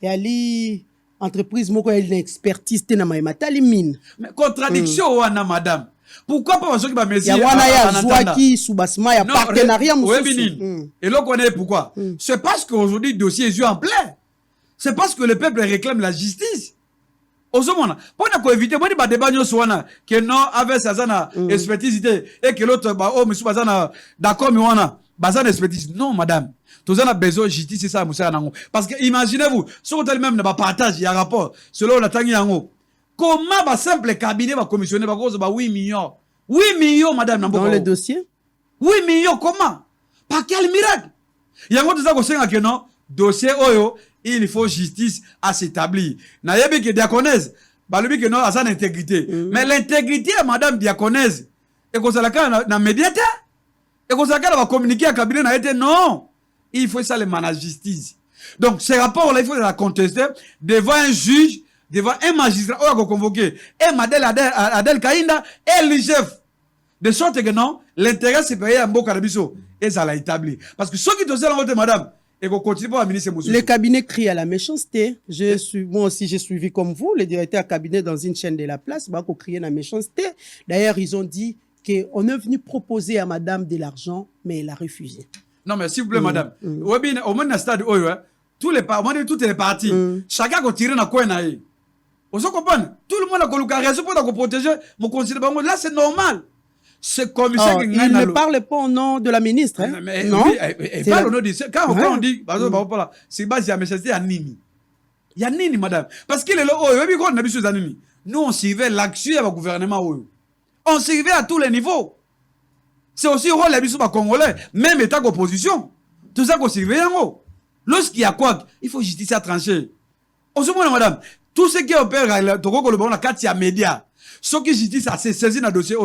S8: et ali entreprise moko une expertise te na matali mine.
S9: Mais contradiction wana madame. Pourquoi pas ceux qui va mesure
S8: ya wana ya Zouaki Soubasma ya partenariat
S9: mususu. Et là on connaît pourquoi. C'est parce qu'aujourd'hui le dossier est en plein. C'est parce que le peuple réclame la justice. Ozomona, pour ne éviter, moi, des débats que non, avec sa expertise, et que l'autre, oh, monsieur Bazana, d'accord, mais on a, Bazana expertise. Non, madame. Tous on a besoin de justice, c'est ça, Moussa Nango. Parce que imaginez-vous, si vous avez même un partage, il y a un rapport, selon la Tangi Yango. Comment va simple cabinet va commissionner, va cause 8 millions? 8 millions, madame Namboka.
S8: Dans le dossier?
S9: 8 millions, comment? Par quel miracle? Yango, tout ça, vous savez que non, dossier Oyo, il faut justice à s'établir. Nayebi que diaconèse, balobi que non, à sa intégrité. Mais l'intégrité, madame diaconèse, et qu'on s'en a dans médiateur, et qu'on s'en va communiquer à cabinet, n'a été non. Il faut ça, le manage justice. Donc, ces rapports-là, il faut la contester devant un juge, devant un magistrat, on va convoquer, et Madel Adel Kainda, et le chef. De sorte que non, l'intérêt c'est payé à Mboka Nabiso, et ça l'a établi. Parce que ceux qui te disent, madame, et qu'on continue pour administrer Moussou.
S8: Le cabinet crie à la méchanceté. Moi aussi, j'ai suivi comme vous, le directeur cabinet dans une chaîne de la place, bah, qu'on criait la méchanceté. D'ailleurs, ils ont dit qu'on est venu proposer à madame de l'argent, mais elle a refusé.
S9: Non, mais s'il vous plaît, madame, au moins, dans le stade, toutes les parties, chacun a tiré dans le coin. Vous comprenez? Tout le monde a raison pour protéger mon conseiller. Là, c'est normal. Ce commissaire
S8: il ne parle pas au nom de la ministre. Hein? Non,
S9: il parle au nom de... Quand on dit, c'est base à méchanceté, il y a Nini. Il y a Nini, madame. Parce qu'il est là, nous, on suivait l'action du gouvernement. On suivait à tous les niveaux. C'est aussi le rôle des Congolais, même état d'opposition. Tout ça qu'on suivait. Lorsqu'il y a quoi, il faut justice à trancher. On se dit, madame, tout ce qui opère, la carte, il y a médias. Ce qui justice à saisir dans le dossier,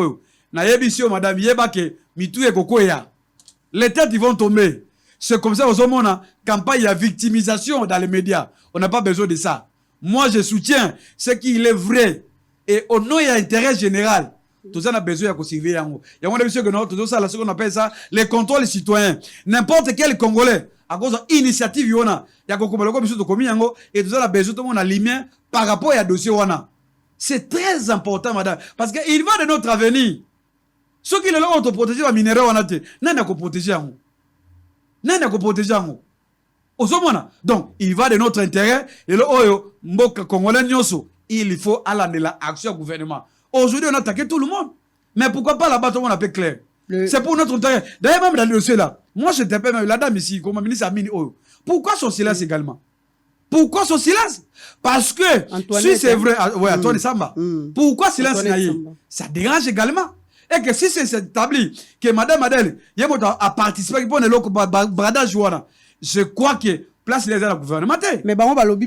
S9: na yebisio madame yebake mitu e kokoya les têtes ils vont tomber. C'est comme ça aux hommes campagne de victimisation dans les médias. On n'a pas besoin de ça. Moi je soutiens ce qu'il est vrai et au nom et à intérêt général. Tout ça on a besoin de surveiller yango. Yango besoin que nous tout ça là ce qu'on appelle ça les contrôles citoyens. N'importe quel Congolais à cause d'initiative yona ya kokomela ko biso to komi yango et tout ça a besoin tout le monde a lumière par rapport à dossier wana. C'est très important madame parce que il va de notre avenir. Ceux qui ont te protéger les minéraux, n'a pas protéger. N'a pas protéger. Donc, il va de notre intérêt. Et le Congolais, il faut aller de l'action au gouvernement. Aujourd'hui, on a attaqué tout le monde. Mais pourquoi pas là-bas, tout le monde a fait clair? C'est pour notre intérêt. D'ailleurs, même dans le dossier là, moi je t'appelle même la dame ici, comme ministre Amini Oyo. Pourquoi son silence également? Pourquoi son silence? Parce que, si c'est vrai, ouais, Antoine Samba, pourquoi silence ça dérange également? Et que si c'est établi que Madame Adèle a participé pour le bradage, je crois que place les gens au gouvernement.
S8: Mais on va le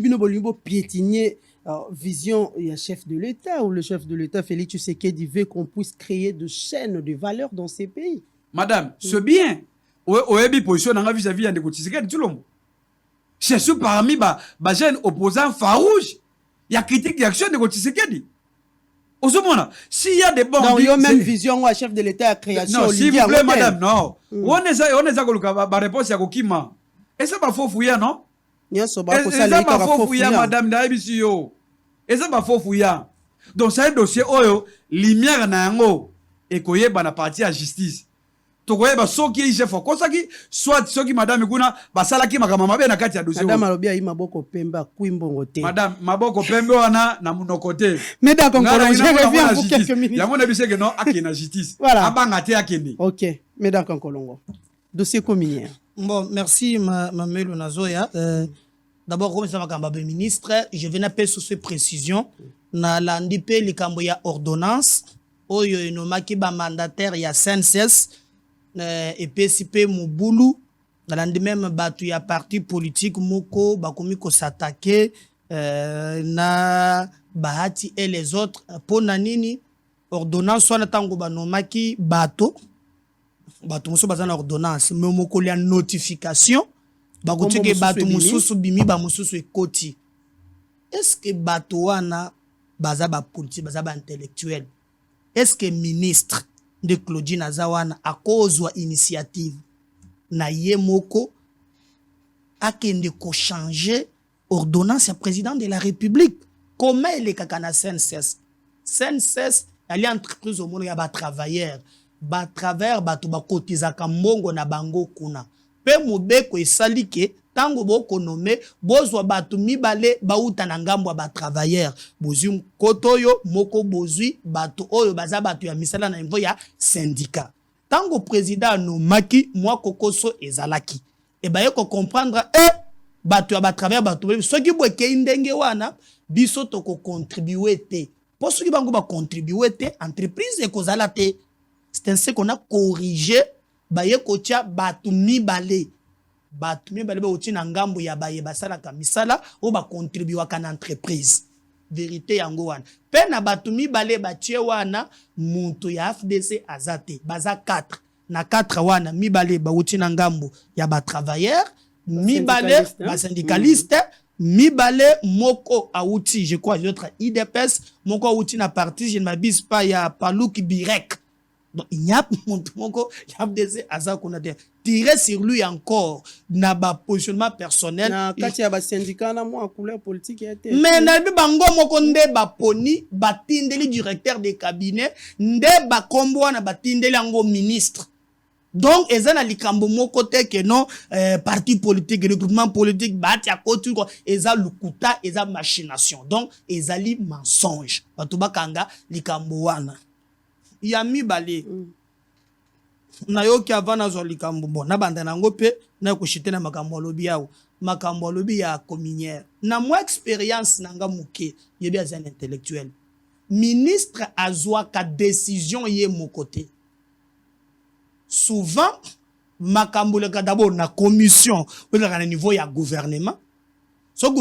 S8: piétiner vision il y a chef de l'État ou le chef de l'État Félix Tshisekedi veut qu'on puisse créer de chaînes de valeur dans ces pays.
S9: Madame, c'est bien. Oebi position dans la vis-à-vis de Tshisekedi tout le monde. Je suis parmi les jeunes opposants farouches. Il y a critique et action de Tshisekedi. S'il y a des bons...
S8: Donc, il y a même vision au chef de l'État à création.
S9: Non, s'il vous plaît, madame, non. On est à réponse à Kokima. Et ça va faux fouiller, non? Et ça va faux fouiller, madame Daibisio. Et ça va faux fouiller. Donc, c'est un dossier, lumière na yango, et koye na partie à justice. Tokoye ba soki chef ko saki soit soki madame kuna basalaki makama mabe na kati ya dossier.
S8: Madame alobia yi maboko pembe akuimbongo te.
S9: Madame maboko pembe wana na munoko te.
S8: Mais d'accord, je reviens pour quelques minutes.
S9: Ya mona bise que non akena justice.
S8: Voilà.
S9: Abanga te akeni.
S8: OK. Mais d'accord Kolongo. Dossier communier.
S10: Bon, merci ma Melo Nazoya. D'abord comme ça makamba ministre, je viens appeler sur ces précisions na landipe likambo ya ordonnance oyo enomaki ba mandataire ya CNCS et PCP Mubulu dans le même batu ya parti politique moko bakomi ko s'attaquer na Bahati et les autres pour nanini ordonnance soit tango banomaki bato moso bazana ordonnance mais moko ya notification bakotike bato mususu bimi ba mususu ekoti. Est-ce que bato wana baza ba politique baza ba intellectuel? Est-ce que ministre de Claudine Azawana à cause de initiative na yemoko a kende ko changer ordonnance ya président de la République? Comment il est kakana CNCS? CNCS ali entreprise au monde ya ba travailleurs ba travers bato ba kotizaka mbongo na bango kuna pe mobeko esali ke tango boko nommé bozwa bato mibale bauta na ngambo ba travailleurs bozwi kotoyo moko bozwi bato oyo baza bato ya misala na niveau ya syndicat tango président no maki mwa kokoso ezalaki et ba yeko comprendre bato ya ba travers bato soki bo ke ndenge wana biso to ko contribuer te pour soki bango ba contribuer te entreprise ekozala te. C'est ainsi qu'on a corrigé ba yeko tia bato mibale ba oti na ngambo ya baye basala ka misala o ba contribuer ka na entreprise vérité yango wana pe na bato mibale batie wana muntu ya FDC azate baza 4 na 4 wana mibale ba oti na ngambo ya ba travailleur mibale ba syndicaliste mibale moko auti je crois d'autres IDPS moko auti na parti je ne m'abuse pas ya Palouk Birek. Donc il y a moko ya FDC azakuna de tirer sur lui encore na ba positionnement personnel
S8: na kati ya ba syndicat na moi couleur politique ya te
S10: mais na bi bango moko nde ba poni batindeli directeur de cabinet nde ba kombo na batindeli yango ministre. Donc ezana likambo moko te que non parti politique regroupement politique bati akotu ko eza lukuta eza machination donc ezali mensonge bato bakanga likambo wana ya mibale na yoki avana zo likambo bon na banda nango pe na kushite na makambo lobi yawo makambo lobi ya communière na moi expérience nanga muke yebi azan intellectuel ministre azwa ka décision ye mon côté. Souvent, makambo le d'abord na commission ou na niveau ya gouvernement. So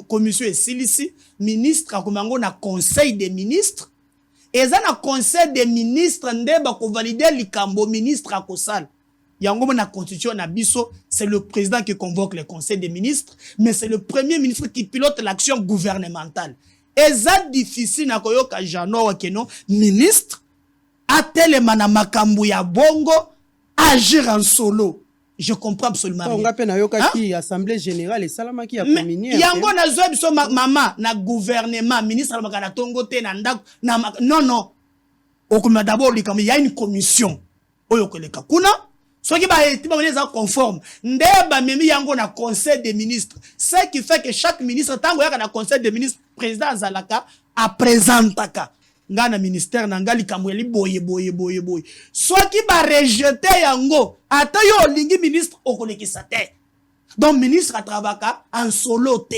S10: commission est silisi, ministre a komango na conseil des ministres. Et ça na conseil des ministres nde ba ko valider likambo ministre a kosal. Yango na constitution na biso, c'est le président qui convoque le conseil des ministres, mais c'est le premier ministre qui pilote l'action gouvernementale. Et ça difficile na koyoka jano wa keno ministre atelema na makambo ya bongo agir en solo. Je comprends absolument rien.
S8: On rappelle na yoka ki assemblée générale et salama ki a communié.
S10: Yango na zo biso mama na gouvernement ministre la makana tongo te na ndako na non. Okuma d'abord il y a une commission. Oyo koleka kuna soki ba etiba boneza conforme. Ndeba memi yango na conseil des ministres. Ce qui fait que chaque ministre tango yaka na conseil des ministres président Zalaka a présentaka ngana ministère na ngali kamweli boye soki ba rejeter yango ata yo lingi ministre okolekisa te. Donc ministre a travaillé en solo te.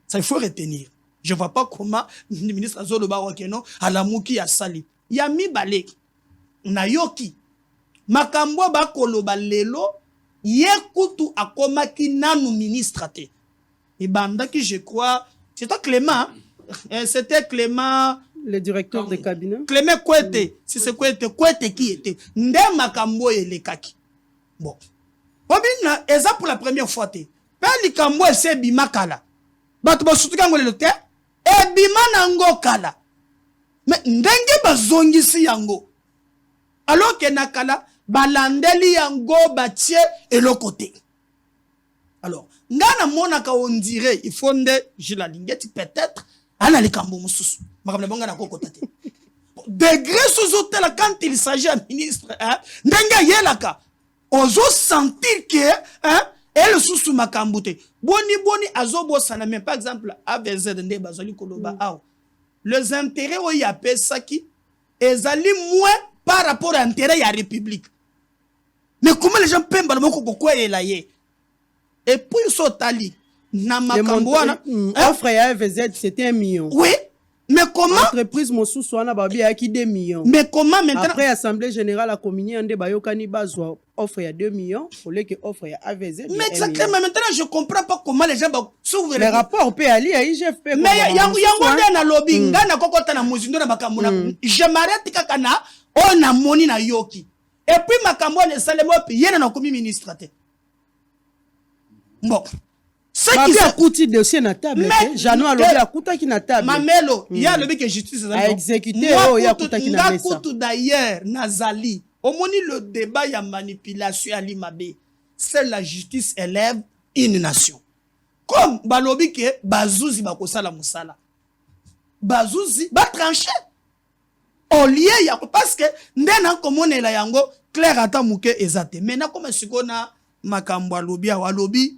S10: Ça il faut retenir. Je vois pas comment le ministre azolo ba wakeno alamuki ya sali ya mibale na yoki makambo ba koloba lelo ye kutu akomaki nanu ministre te et banda ki je crois c'était Clément
S8: le directeur de cabinet
S10: Clément Kwete si c'est Kwete qui était nde makambo elekaki bon obina eza pour la première fois te pe likambo ese bimakala bato basutuka ngole te e bimana ngo kala mais ndenge bazongisi yango alors que nakala balandeli yango batie eloko te. Alors ngana monaka on dirait il faut nde je la lingeti peut-être ana likambo mususu makambo bonga na kokota te degré sous hôtel quand il s'agit un ministre ndenge yelaka ozo sentir que elle sous makambo te boni azobo sana même par exemple AVZ nde bazali koloba aw les intérêts o ya pesaki ezali moins par rapport à l'intérêt de la République. Mais comment les gens peuvent parler pourquoi il est là? Et puis ils sont allés.
S8: Offre à FZ, c'était 1 million.
S10: Oui, mais comment?
S8: L'entreprise Mossou Soana Babi a qui 2 millions.
S10: Mais comment maintenant?
S8: Après l'Assemblée Générale a communié en débat, Yokani Bazo offre à 2 millions, pour que offre à AVZ.
S10: Mais exactement, maintenant je ne comprends pas comment les gens s'ouvrent.
S8: Les rapports peut aller à IGFP.
S10: Mais il y a un lobby, il y a un lobby, je m'arrête quand on a moni na yoki. Et puis makambo ne salemo puis yena na komi ministre te. Bon.
S8: Ce qui a coûté dossier na table, Jano a lobby a coûté qui na table.
S10: Mamelo, il y a lobby que justice
S8: a exécuté oh il y a coûté qui na mesa.
S10: Tout d'ailleurs Nazali. Au moni le débat ya manipulation ali mabe. Seule la justice élève une nation. Comme balobi que bazouzi bakosala musala. Bazouzi ba trancher. Au lieu ya parce que ndena komone la yango clair ata muke ezate maintenant comme sikona makambo alobi ya walobi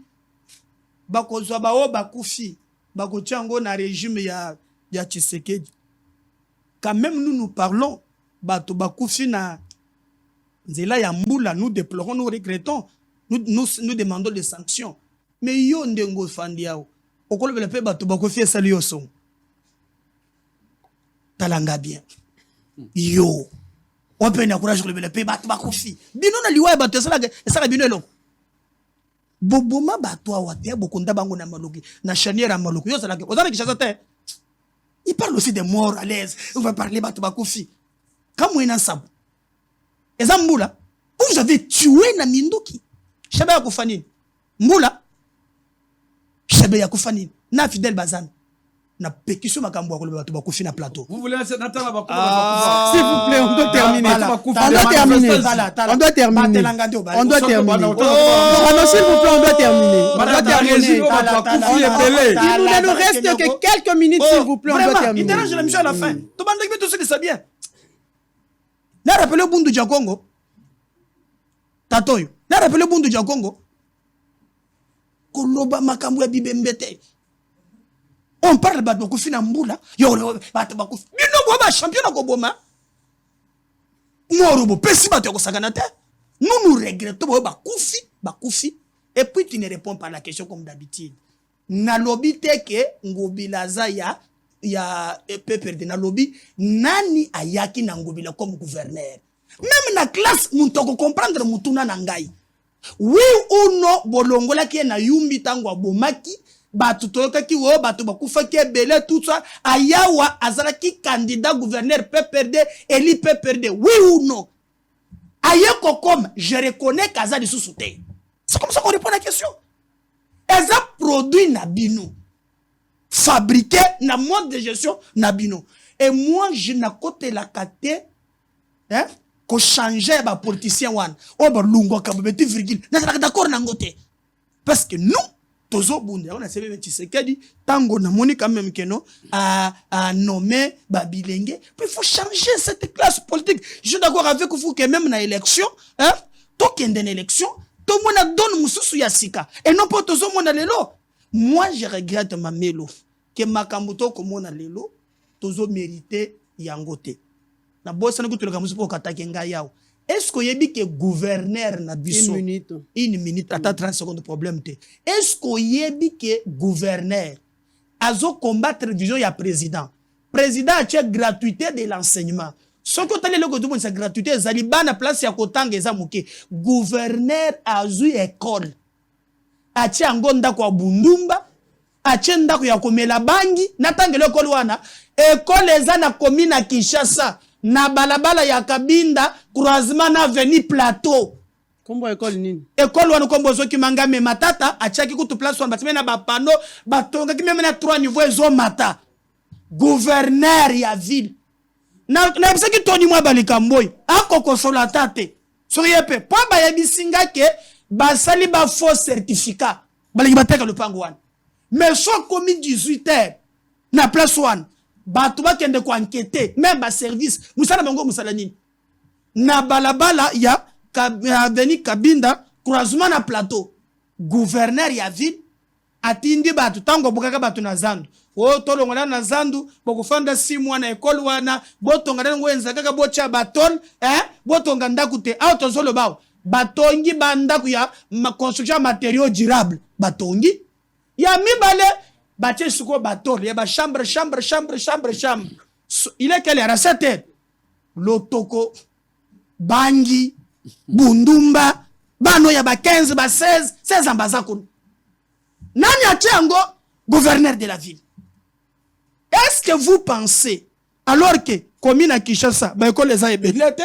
S10: bakozwa bawo bakufi bakotiango na régime ya Tshisekedi quand même nous parlons bato bakufi na nzela ya mbula nous déplorons nous regrettons nous demandons des sanctions. Mais yo ndengo fandiao. Okolo bele pe bato bakofie sali yo son. Talanga bien. Yo. On peut encourager le bele pe bato bakofi. Bino na liwa bato sala bino elo. Boboma bato awate bokonda bango na maloki na chanière à maloki yo sala ke. Ozana ki chazate. Il parle aussi des morts à l'aise. On va parler bato bakofi. Comme on a ça. Ezambula, vous avez tué na Minduki. Chabe ya kufani. Mbula. Chabe ya kufani. Na Fidel Bazan. Na pétition makambo ya koleba to kufi na plateau.
S9: Vous voulez n'attendre
S8: s'il vous plaît, on doit terminer. On doit terminer. On doit terminer. Non, s'il vous plaît, on doit terminer. On doit terminer. Il ne nous reste que quelques minutes, s'il vous plaît, on doit terminer.
S10: Il dérange la mission à la fin. Tout le monde tout ce que ça bien. Na rappelé Bundu du Congo. Tatoyo. Na rappelé Bundu du Congo. Koloba makambo ya bibembete. On parle de Bakufi na Mbula. Yo Bakufi. Bino boba champion na Koboma. Morobo pesi bato ko saganate. Nous regrettons Bakufi. Et puis tu ne réponds pas à la question comme d'habitude. Na lobby teke ngobilaza ya peperde na lobby nani ayaki na ngobila comme gouverneur. Même na classe muntoko comprendre mutuna na ngai. Oui ou non bolongola ki na yumbi tango bomaki batu toyoka ki wo batu bakufa ki ebele tout ça ayawa azalaki candidat gouverneur PPRD eli PPRD oui ou non ayeko comme je reconnais kaza de sous-souté. C'est comme ça qu'on répond à la question. Eza produit nabino fabriqué na mode de gestion nabino et moi je na côté la kate hein ko changer ba politicien wan o ba lungo ka beti virgule na d'accord na ngote parce que nous tozo bunde on a sebe Tshisekedi tango na moni quand même que non à nommer babilenge puis il faut changer cette classe politique. Je suis d'accord avec vous que même na élection hein to kende na élection to mona donne mususu ya sika et non pas tozo mona lelo. Moi je regrette ma melo que makambuto ko mona lelo tozo mériter yangote na bossa na kutuloka musupo katake ngai yao. Est-ce que yebi que gouverneur na biso une minute attends 30 secondes problème te. Est-ce que yebi que gouverneur azo combattre vision ya président a tché gratuité de l'enseignement ce que tali le ko tout c'est gratuité zali bana place ya kotanga eza muke gouverneur azu école a tché ngonda kwa bundumba a tché ndako ya komela bangi natangele école wana école eza na commune na Kinshasa na balabala ya Kabinda croisement na avenue Plateau.
S8: Kombo école nini?
S10: École wana kombo zoki manga me matata achaki kutu place wana batimena ba pano batonga ki même na 3 niveaux ezo mata. Gouverneur ya ville. Na bisaki toni mwa balikamboy akoko sola tate. Soriyepe po ba ya bisinga ke basali ba faux certificat. Baliki bateka le pango wana. Mais so commis 18h na place wana. Batu bakende ko enquêter même ba service musala bango musala nini na balabala ya avenue Kabinda croisement na Plateau gouverneur ya ville atindi batu tango bokaka batu na zandu o tolongola na zandu bokufanda 6 mois na école wana botonga ngo enza kaka bocha batol botonga ndakute auto zolo bawo batongi bandaku ya construction matériaux durables batongi ya mibale bache suko batol ya ba chambre. Il est quelle heure? À 7 heures. Lotoko, Bangi, Bundumba, Bano ya ba 15, ba 16 ambazakun. Nani atiango gouverneur de la ville. Est-ce que vous pensez, alors que commune à Kinshasa, ba école les a ebelete,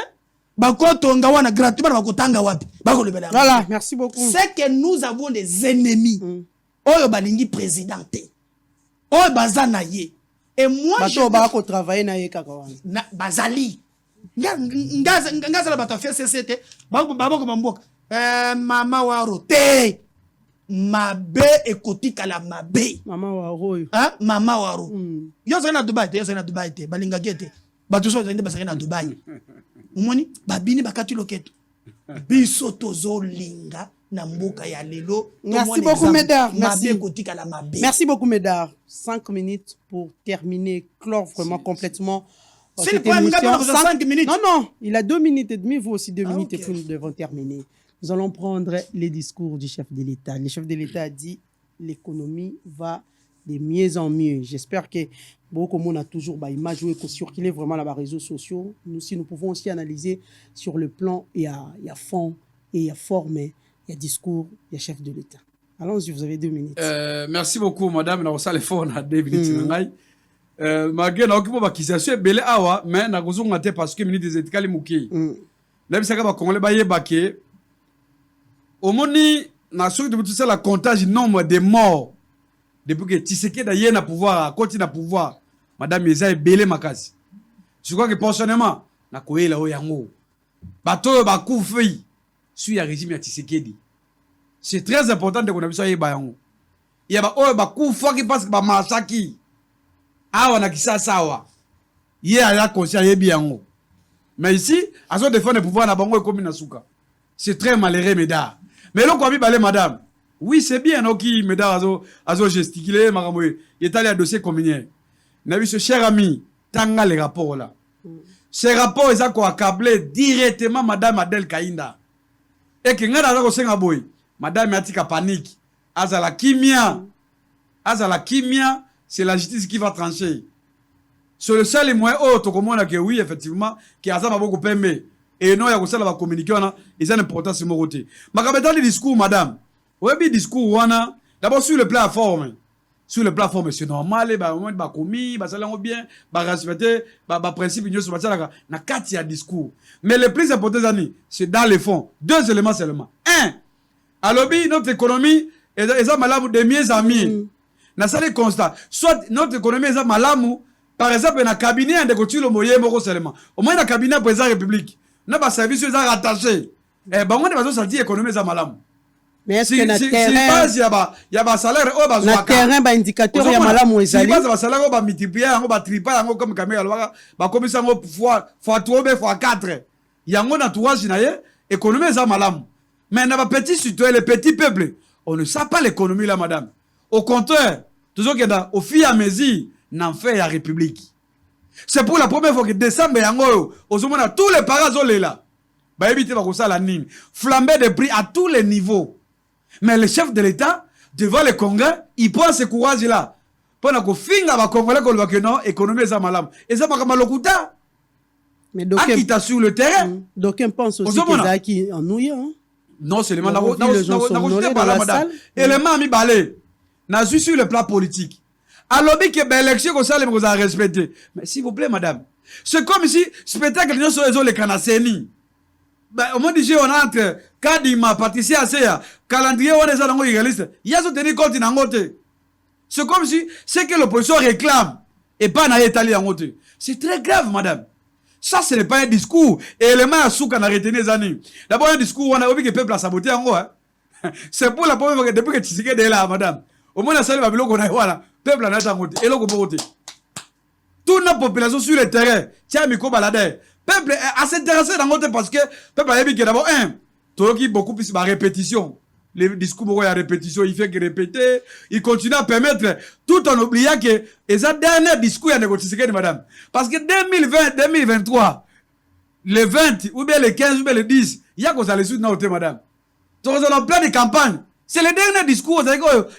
S10: ba ko tonga wana gratuitement ba ko tanga wapi? Ba ko lebela.
S8: Voilà, merci beaucoup.
S10: C'est que nous avons des ennemis. Oyo balingi présidenté. Oh bazana ye et moi je
S8: vais travailler na ye kaka wana
S10: na bazali ngaza la batafia CCT babo ko mamboka mama wa rote mabe ekotika la mabe
S8: mama wa royo
S10: hein mama wa ro yo zana Dubai te balinga gete batu so zende basaka na Dubai umoni babini bakati loketo biso tozo linga na mboka ya lelo.
S8: Merci beaucoup Médard.
S10: Merci
S8: beaucoup Médard. 5 minutes pour terminer, clore vraiment complètement
S10: cette émission. 5 minutes.
S8: Non, il a 2 minutes et demie, vous aussi 2 minutes et puis nous devons terminer. Nous allons prendre les discours du chef de l'État. Le chef de l'État a dit l'économie va de mieux en mieux. J'espère que beaucoup de monde a toujours image qui circulent vraiment dans les réseaux sociaux. Nous aussi, nous pouvons aussi analyser sur le plan, il y a fond, et il y a forme, il y a discours, il y a chef de l'État. Allons-y, vous avez 2 minutes.
S9: Merci beaucoup, madame. Nous avons l'effort na 2 minutes. Malgré na okipo bakisation belé awa, mais na kozonga te parce que minute des étikali muki. Na bisaka ba congolais ba yebake. Omoni na soki de tout ça la comptage nombre de morts depuis que Tshisekedi a yé na pouvoir, continue na pouvoir. Madame Eza belé makasi. Je crois que personnellement na koyela o yango. Bato ba kufi sur ya régime ya Tshisekedi. C'est très important de connaître ça yeba yango. Il y a ba kufa qui passe ba masaki. Awa na kisasa awa. Yé a conscient yebi yango. Mais ici, à son défendre le pouvoir na bango e komi na suka. C'est très malheureux mesdames. Mais là quoi balé madame. Oui, c'est bien OK mesdames azo gesticuler makambo. Il est allé à dossier communien. Na vu ce cher ami, tanga les rapports là. Ces rapports ils ont accablé directement madame Adel Kainda. Et que ngana ko senga boy. Madame Atika panique. Azala kimia, c'est la justice qui va trancher. Sur le seul moyen autre, comme on a que oui, effectivement, qui a ça beaucoup permis. Et non, il y a ça va communiquer, ils ont une importance sur mon côté. Mais quand dans le discours, madame, oui, le discours, d'abord sur le plan forme. Sur le plan forme, c'est normal, bah, au moins, bah, commis, bah, ça l'a bien, bah, respecter, bah, principe, il y a na 4 discours. Mais le plus important, c'est dans les fonds. 2 éléments seulement. 1, à l'objet, notre économie, et ça, malamu, de mieux en mieux. Na sali constat. Soit notre économie est malamu, par exemple, na cabinet de couture le moyen moko seulement. Au moins, na cabinet président république. Na ba service est rattaché. Eh, bah, on est pas sorti économie est malamu.
S8: Mais est-ce que na terrain,
S9: il y a ba salaire, oh, ba
S8: na terrain, ba indicateur, il y a malamu ezali.
S9: Si ba salaire, ba multiplier, ba triple, comme caméra, ba comme ça, fois 3, fois 4. Il y a un entourage, économie est malamu. Mais na ba petit citoyen, le petit peuple, on ne sait pas l'économie là, madame. Au contraire, toujours que au fur et à mesure, n'en fait la République. C'est pour la première fois que décembre, on a tous les parents sont là. Bah, évitez pas ça la nime. Flambée de prix à tous les niveaux. Mais le chef de l'État, devant le Congrès, il prend ce courage-là. Pendant qu'on finit à Congolais, qu'on voit que non, économie est malade. Et ça, pas lokuta.
S8: Mais donc,
S9: qui t'a sur le terrain.
S8: Donc, on pense aussi que ça qui ennuyant.
S9: Non, c'est le man. Élément mi balé. N'a su sur le plan politique. Alors que l'élection comme ça les vous a respecté. Mais s'il vous plaît madame, c'est comme si spectacle nous sont les canacéni. Ben au moins dit on entre Kadima Patricia Seya, calendrier on est ça dans réaliste. Il y a ce tenir compte dans côté. C'est comme si c'est que l'opposition réclame et pas na étalé en côté. C'est très grave madame. Ça ce n'est pas un discours. Et élément à souk en arrêté les années. D'abord un discours on a oublié que le peuple a saboté en gros. C'est pour la première fois que depuis que Tshisekedi est là madame. Au moins, la salle va bien qu'on a voilà. Peuple en a tant côté. Et l'autre côté. Toute la population sur le terrain. Tiens, Miko Balade. Peuple est assez intéressé dans côté parce que peuple a dit que d'abord, tout qui beaucoup plus de répétition. Les discours, il y a répétition, il fait que répéter. Il continue à permettre, tout en oubliant que, et ça, dernier discours, il y a négocié, madame. Parce que 2020, 2023, les 20, ou bien les 15, ou bien les 10, il y a qu'on s'allait sur notre madame. Donc, on a plein de campagnes. C'est le dernier discours,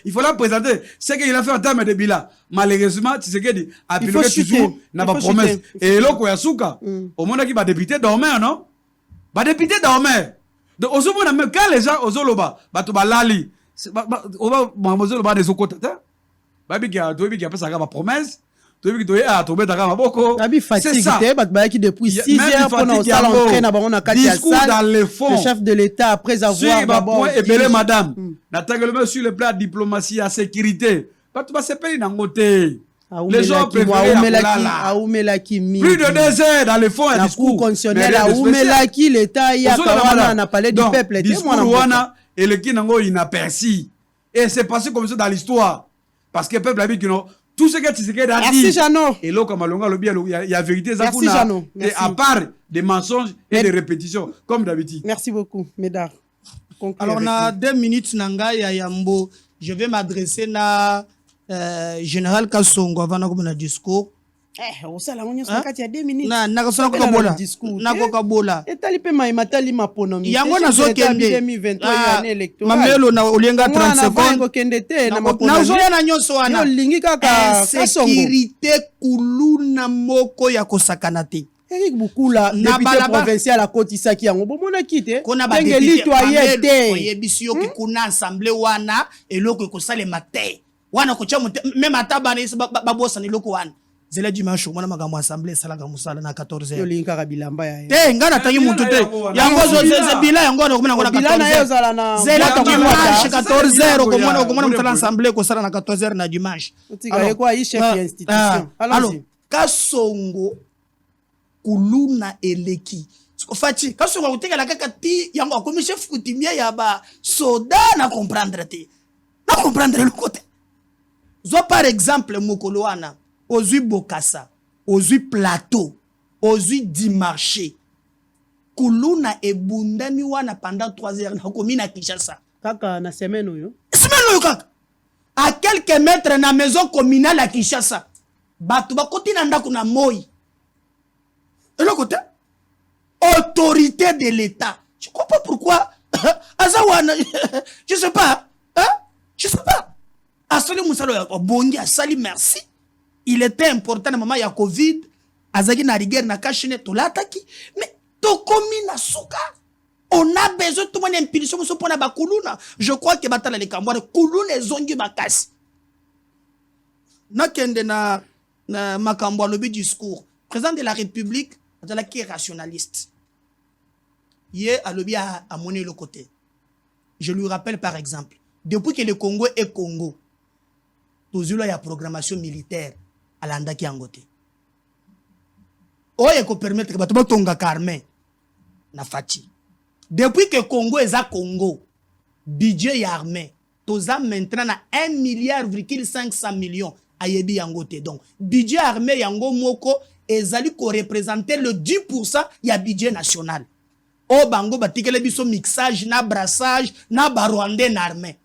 S9: il faut la présenter. C'est qu'il a fait en termes de bilan. Malheureusement, tu sais qu'il a appliqué toujours, n'a pas promesse. Et là, il y a Souka. Au monde qui va député dormir, non? Va député dormir. Donc, au moment même, quand les gens, aux Zoloba, tu vas lali. On va, aux Zoloba, des Zokota. Babi qui a fait sa promesse. C'est ça.
S8: Depuis 6 heures, pendant que l'entrée dans le chef de l'État, après avoir
S9: d'abord dit... madame, naturellement sur le plan diplomatie et sécurité, tu vas se payer dans le côté. Les gens préfèrent plus de 2 heures dans le fond et discours.
S8: Constitutionnel à Oumelaki, l'État y a parlé du peuple.
S9: Discours et le Kinango inaperçu. Et c'est passé comme ça dans l'histoire. Parce que le peuple a dit que non. Tout ce que tu sais a dit.
S8: Merci, Jeannot.
S9: Et là, comme il y a vérité, ça
S8: merci, Jeannot.
S9: Et à part des mensonges et des répétitions, comme d'habitude.
S8: Merci beaucoup, Médard.
S10: Alors, on a 2 minutes, Nanga Yambo. Je vais m'adresser à Général Kassongo avant de discours.
S8: osala ngo nyonso na kati ya 2 minutes
S10: nakosala kokabola nakokabola
S8: etali mpe mayima tali maponomi
S10: yango nazokende
S8: 2023
S10: mamelo na olienga 30 secondes
S8: kokende te na maponomi
S10: nazoya na nyonso wana
S8: olingi kaka
S10: sécurité kuluna moko ya kosakana te
S8: Eric Bukula député provincial akotisaki yango bomonaki te ndenge litoye te
S10: oyebisi yoki kuna assemblée wana eloko ekosalema te wana kotia même ata bana babosana eloko wana zela dimanche mwana makambo assemblée esalaka mosala na 14h
S8: yolingi kaka bilamba ya
S10: te nga natangi mutu te yango bila yango nakomona ngo na 14h zela dimanche 14h okomona mosala assemblée ekosala na 14h na dimanche alors Kasongo kuluna eleki fati Kasongo akutekela kaka ti yango akomi chef coutumier ya ba soda na comprendre le côté zo par exemple mokolo wana ozui Bokassa ozui Plateau ozui Dimarché kuluna ebundani wana pendant 3 heures na komi na Kinshasa
S8: kaka na semaine oyo
S10: kaka à quelques mètres na maison communale à Kinshasa batu bakoti na ndako na moi et le côté autorité de l'État je comprends pourquoi azawana je sais pas asali musalo ya bongi asali merci il était important na mama ya Covid azaki na rigueur na kashine to lataki mais to komi na suka on a besoin tout le monde impulsion pour na bakuluna je crois que batala le kambwa kuluna ezongi makasi nakende na makambo lobi discours président de la République atala qui est rationaliste yé alobi a monné le côté je lui rappelle par exemple depuis que le Congo est Congo tozula ya programmation militaire alandaki yangote oye ko permettre que bato batonga karme na fati depuis que Congo est à Congo budget ya armée toza maintenant na 1,5 milliard ayebi yangote donc budget armée yango moko ezali ko représenter le 10% ya budget national o bango batikele biso mixage na brassage na barwandais na armée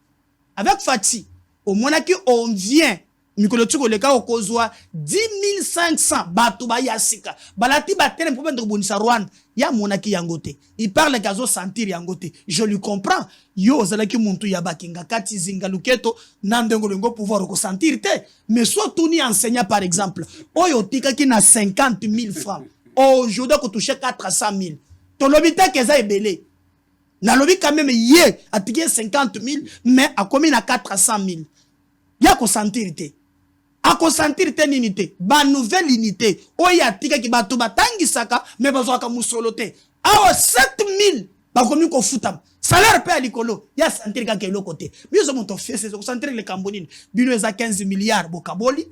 S10: avec fati au monaki on vient mikolo tuko leka okozwa 10,500 bato ba yasika balati batere pour mettre bonisa Rwanda ya monaki yangote il parle kazo sentir yangote je lui comprends yo ozalaki muntu ya bakinga kati zinga luketo na ndengo lengo pouvoir ko sentir te mais soit tuni enseignant par exemple oyo tika ki na 50,000 francs aujourd'hui ko toucher 400,000 to lobita keza ebele na lobi quand même yé atiki 50,000 mais a commis na 400,000 ya ko sentir te ako sentir te nini te ba nouvelle unité oya tika ki bato batangisaka mais bazwaka musolo te awa 7,000 bakomi ko futam salaire pe alikolo ya sentir ka kelo côté biso monto fesse ko sentir le cambonine bino eza 15 milliards bokaboli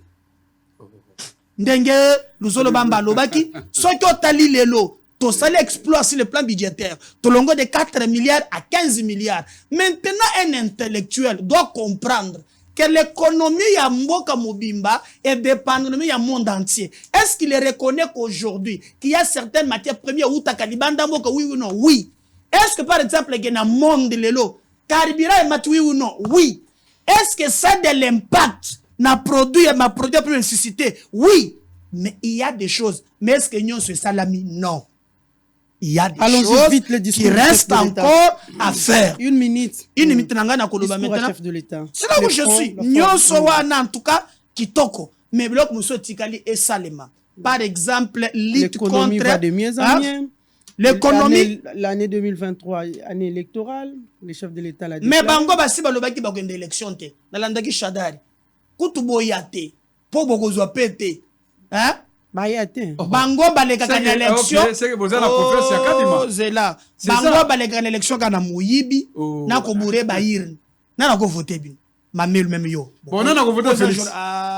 S10: ndenge luzolo bamba lobaki soki otali lelo to sali exploit sur le plan budgétaire to longo de 4 milliards à 15 milliards maintenant un intellectuel doit comprendre que l'économie ya mboka mobimba est dépendante du monde entier. Est-ce qu'il reconnaît qu'aujourd'hui, qu'il y a certaines matières premières où ta kalibanda mboka oui ou non? Oui. Est-ce que par exemple, il y a un monde lelo, carburant et mat oui ou non? Oui. Est-ce que ça a de l'impact na produit pour nécessité? Oui. Mais il y a des choses. Mais est-ce que nous sommes salami? Non. Il y a des choses
S8: vite, le
S10: qui restent encore à faire.
S8: Une minute.
S10: Nanga koloba maintenant.
S8: Chef de l'État.
S10: C'est là où je suis. Nyonso wana en tout cas kitoko. Mais bloc muso tikali et salema. Par exemple, lutte contre
S8: va de mieux en mieux.
S10: L'économie
S8: l'année 2023 année électorale, les chefs de l'État l'a dit.
S10: Mais bango basi balobaki ba kwenda élection te. Nalandaki Shadari. Kutuboyate. Po bokozwa pete. Hein? Bango baleka kana élection
S9: c'est que vous avez la confiance ya kadima
S10: zela bango baleka kana élection kana muyibi na ko bouré bayir na ko voter bi mamelu même yo
S9: bon na ko voter Félix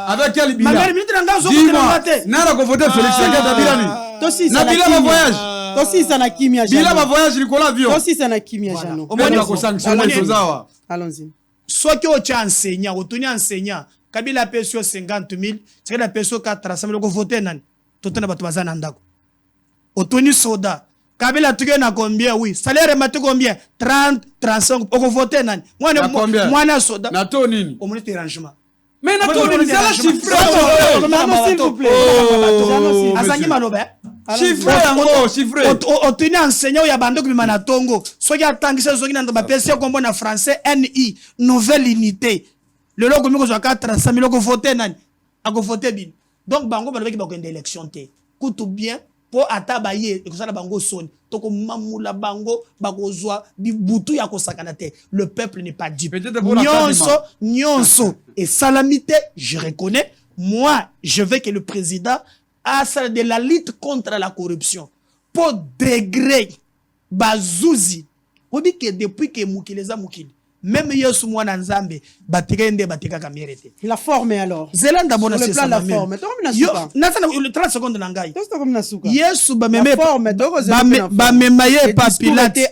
S9: avec quel bilan
S10: mamelu minute nga zo voter
S9: na ko voter Félix ngata bilani
S8: tosi
S9: na bila ba voyage
S8: tosi sana kimia jana
S9: bila ba voyage liko avion
S8: tosi sana kimia jana
S9: omoni ko sanctionner tozawa
S8: allons-y
S10: soki o cha enseignant o tuni enseignant kabila peso 50,000 c'est la peso 400,000 ko voter nani totona bato bazana ndako otoni soda kabila tuke na combien oui salaire matu combien 30 35 oko voter nani mwana soda
S9: na to nini
S10: au moins arrangement
S9: Mais Nato, il a chiffré.
S8: S'il vous plaît.
S10: Azangi maloba.
S9: Chiffré.
S10: Otuni enseignant ya bando kuma na tongo. Soki atangisa soki na bapesi kombo na français NI, nouvelle unité. Le logo miko zo 400 000 ko voter nani? Ako voter bin. Donc bango ba ki ba ko élection te. Kutu bien po atabaye ekozala bango soni. Toko mamula bango bakozwa bibutu ya kosakana te. Le peuple n'est pas dupe. Nyonso et salamité, je reconnais. Moi, je veux que le président a ça de la lutte contre la corruption. Pour degré bazouzi. On dit que depuis que Moukileza Moukili, même Yesu Mwana Nzambe, batikende batika kamierete.
S8: La forme alors.
S10: Zelanda bona
S8: c'est ça. Le plan de la forme.
S10: Le 30 secondes nangai.
S8: Yesu
S10: ba memaye pa Pilate.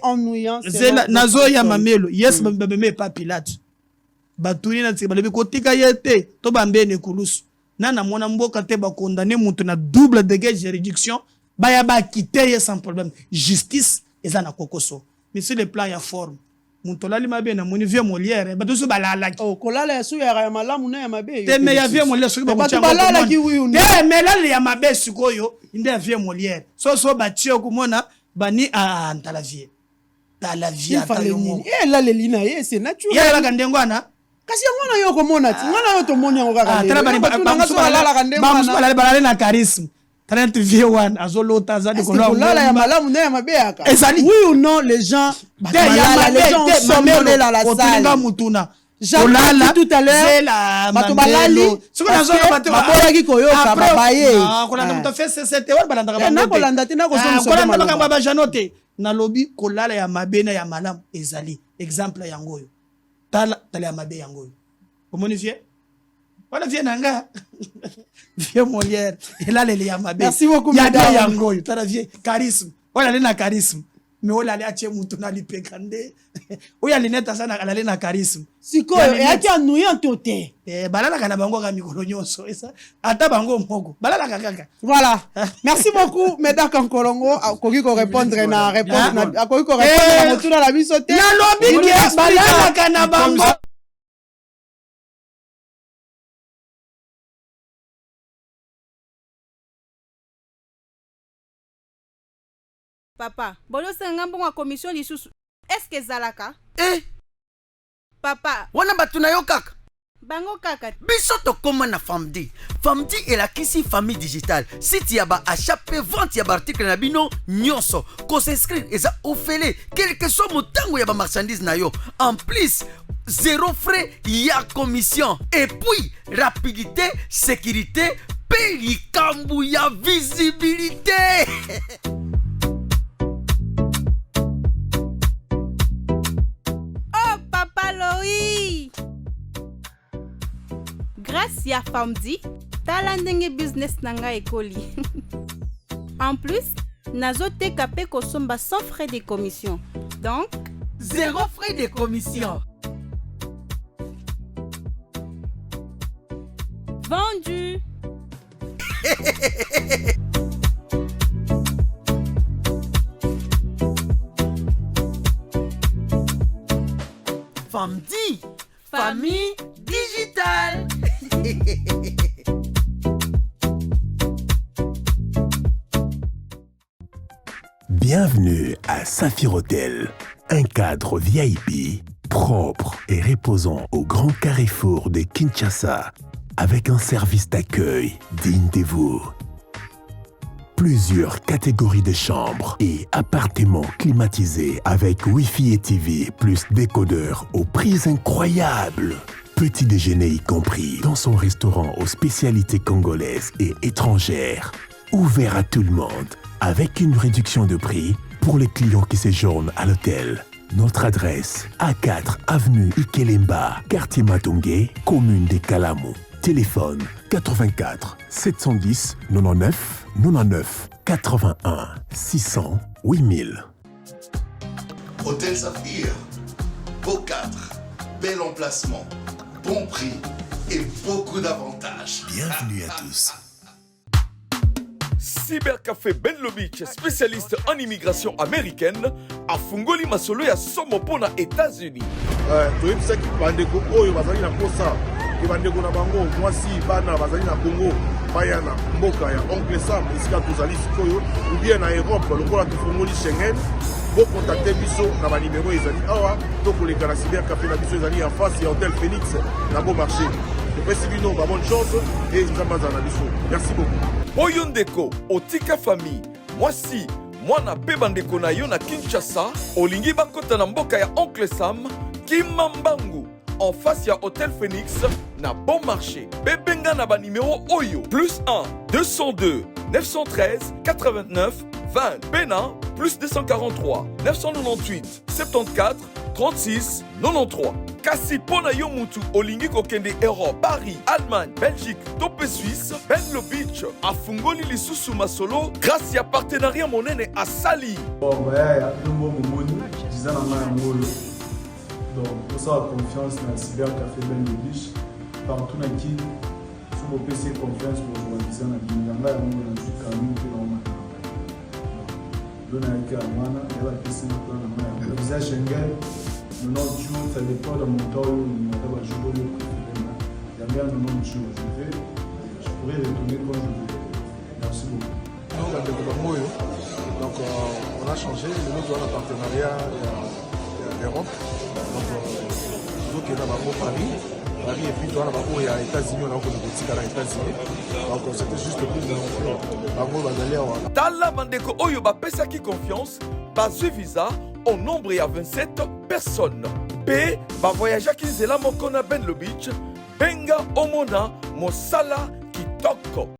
S10: Zela nazo ya mamelo. Yesu ba memaye pa Pilate. Batuni na tsiba lebi kotika yete to bambene kulusu. Nana mona mboka te ba condamner mutu na double degré de juridiction ba ya ba quitter sans problème. Justice eza na kokoso. Mais sur le plan ya forme. Muntolali mabe na moni vieux Molière ba dosu balala.
S8: Oh kolala ya su ya malamu na ya mabe.
S10: Te me ya vieux Molière su ba
S8: balala ki wiu.
S10: Te me la ya mabe sikoyo inde ya vieux Molière. So ba tio kumona bani a Talavie. Talavie atayomo.
S8: La lelina c'est naturel.
S10: Ya la kandengwana.
S8: Kasi ngwana yo komona ti ngwana yo to moni ngo kaka.
S10: Tala bani balala na charisme. 30 vieux one azolota za de
S8: kolala ya malamu na ya mabe aka. Oui ou non les gens sont mêlés dans la salle.
S10: Mutuna.
S8: Olala tout à l'heure. Batubalali.
S10: Siko na zona bato.
S8: Baboyaki koyoka babaye.
S10: Kolanda muto fese c'était wa balanda ka
S8: na kolanda tina ko somo.
S10: Kolanda ka ba janote. Na lobi kolala ya mabe na ya malamu ezali. Exemple yango yo. Tala ya mabe yango yo. Omoni vie? Wala vie nanga. Vieux Molière. Et là les ya mabe.
S8: Merci beaucoup
S10: madame. Ya yango yo. Tala vie charisme. Wala le na charisme. Mais wala le atie mutu na lipekande. Oya lineta sana ala le na charisme.
S8: Siko e aki anuya tote.
S10: Balala kana bango ka mikolo nyonso esa. Ata bango moko. Balala kaka.
S8: Voilà. Merci beaucoup Médard Kankolongo akoki ko répondre na réponse na akoki ko répondre na motuna la biso te.
S10: Na lobi ke balala kana bango.
S4: Papa, bolo senga mbongo commission lisusu. Est-ce que zalaka? Papa,
S5: wana batuna yo kaka.
S4: Bango kaka.
S5: Biso to koma na Famdi. Famdi est la kisi famille digitale. Site yaba achape vente yaba article na bino nyonso. Ko s'inscrire eza ofele quel que soit motango yaba marchandise na yo. En plus, zéro frais ya commission. Et puis, rapidité, sécurité, pays kambu ya visibilité.
S4: Grâce à Famdi, tala ndenge business nanga ekoli. En plus, nazote kapé kosomba sans frais de commission. Donc,
S5: zéro frais de commission.
S4: Vendu.
S5: Famdi, famille digitale.
S6: Bienvenue à Saphir Hotel, un cadre VIP propre et reposant au grand carrefour de Kinshasa, avec un service d'accueil digne de vous. Plusieurs catégories de chambres et appartements climatisés avec Wi-Fi et TV plus décodeur aux prix incroyables. Petit déjeuner y compris dans son restaurant aux spécialités congolaises et étrangères. Ouvert à tout le monde avec une réduction de prix pour les clients qui séjournent à l'hôtel. Notre adresse, A4 avenue Ikelemba, quartier Matongé, commune des Kalamou. Téléphone 84 710 99 99 81 600 8000.
S7: Hôtel Saphir, beau cadre, bel emplacement, bon prix et beaucoup d'avantages.
S6: Bienvenue à tous.
S1: Cybercafé Benlo Beach, spécialiste en immigration américaine, a fungoli masolo ya somo pona États-Unis.
S2: toyebisaki bandeko oyo bazali na posa ke bandeko na bango mwasi bana bazali na Congo baya na mboka ya Oncle Sam esika tozali sikoyo ou bien na Europe lokola tofungoli Schengen bocontacte biso na banimero ezali awa to koleka na cybercafé na biso ezali en face ya Hôtel Phoenix na Beau Marché. Topesi bino ba bonne chance et nzambe azala na biso. Merci beaucoup.
S1: Oyo ndeko otika famille mwasi mwana pe bandeko na yo na Kinshasa olingi bakota na mboka ya Oncle Sam Kima Mbangu en face ya Hôtel Phoenix na Bon Marché. Bebenga na ba numéro Oyo +1 202 913 89 20 Bénin +243 998 74 36 93. Kasi pona yo mutu olingi kokende Europe, Paris, Allemagne, Belgique, Topé Suisse, Benlo Beach, afungoli lisusu masolo grâce ya partenariat monene asali.
S3: Bon, ya Lumbo Momoni, disant la main en molo. Donc, pour ça, confiance dans le cybercafé Benlo Beach, partout dans qui, sur mon PC, confiance pour jouer disant la Binganga, et on a tout quand même que l'on a. Donc, on a été à Mana, il y a la PC, on a visage Schengen. Le nom du jour, ça dépend de mon temps où on va jouer le préféré. Il y a bien le nom du jour. Je pourrais retourner quand je veux. Merci beaucoup.
S2: Donc on a changé, nous avons un partenariat avec l'Europe. Donc il y a Paris. Paris et puis il y a les États-Unis, on a les États-Unis. Donc c'était juste plus de
S1: Tala Mandeko Oyo Bapesaki confiance, base visa au nombre il y a 27 personnes. P, va voyager à Kinzela Mokona Ben le Beach, Benga Omona, Mosala Kitoko.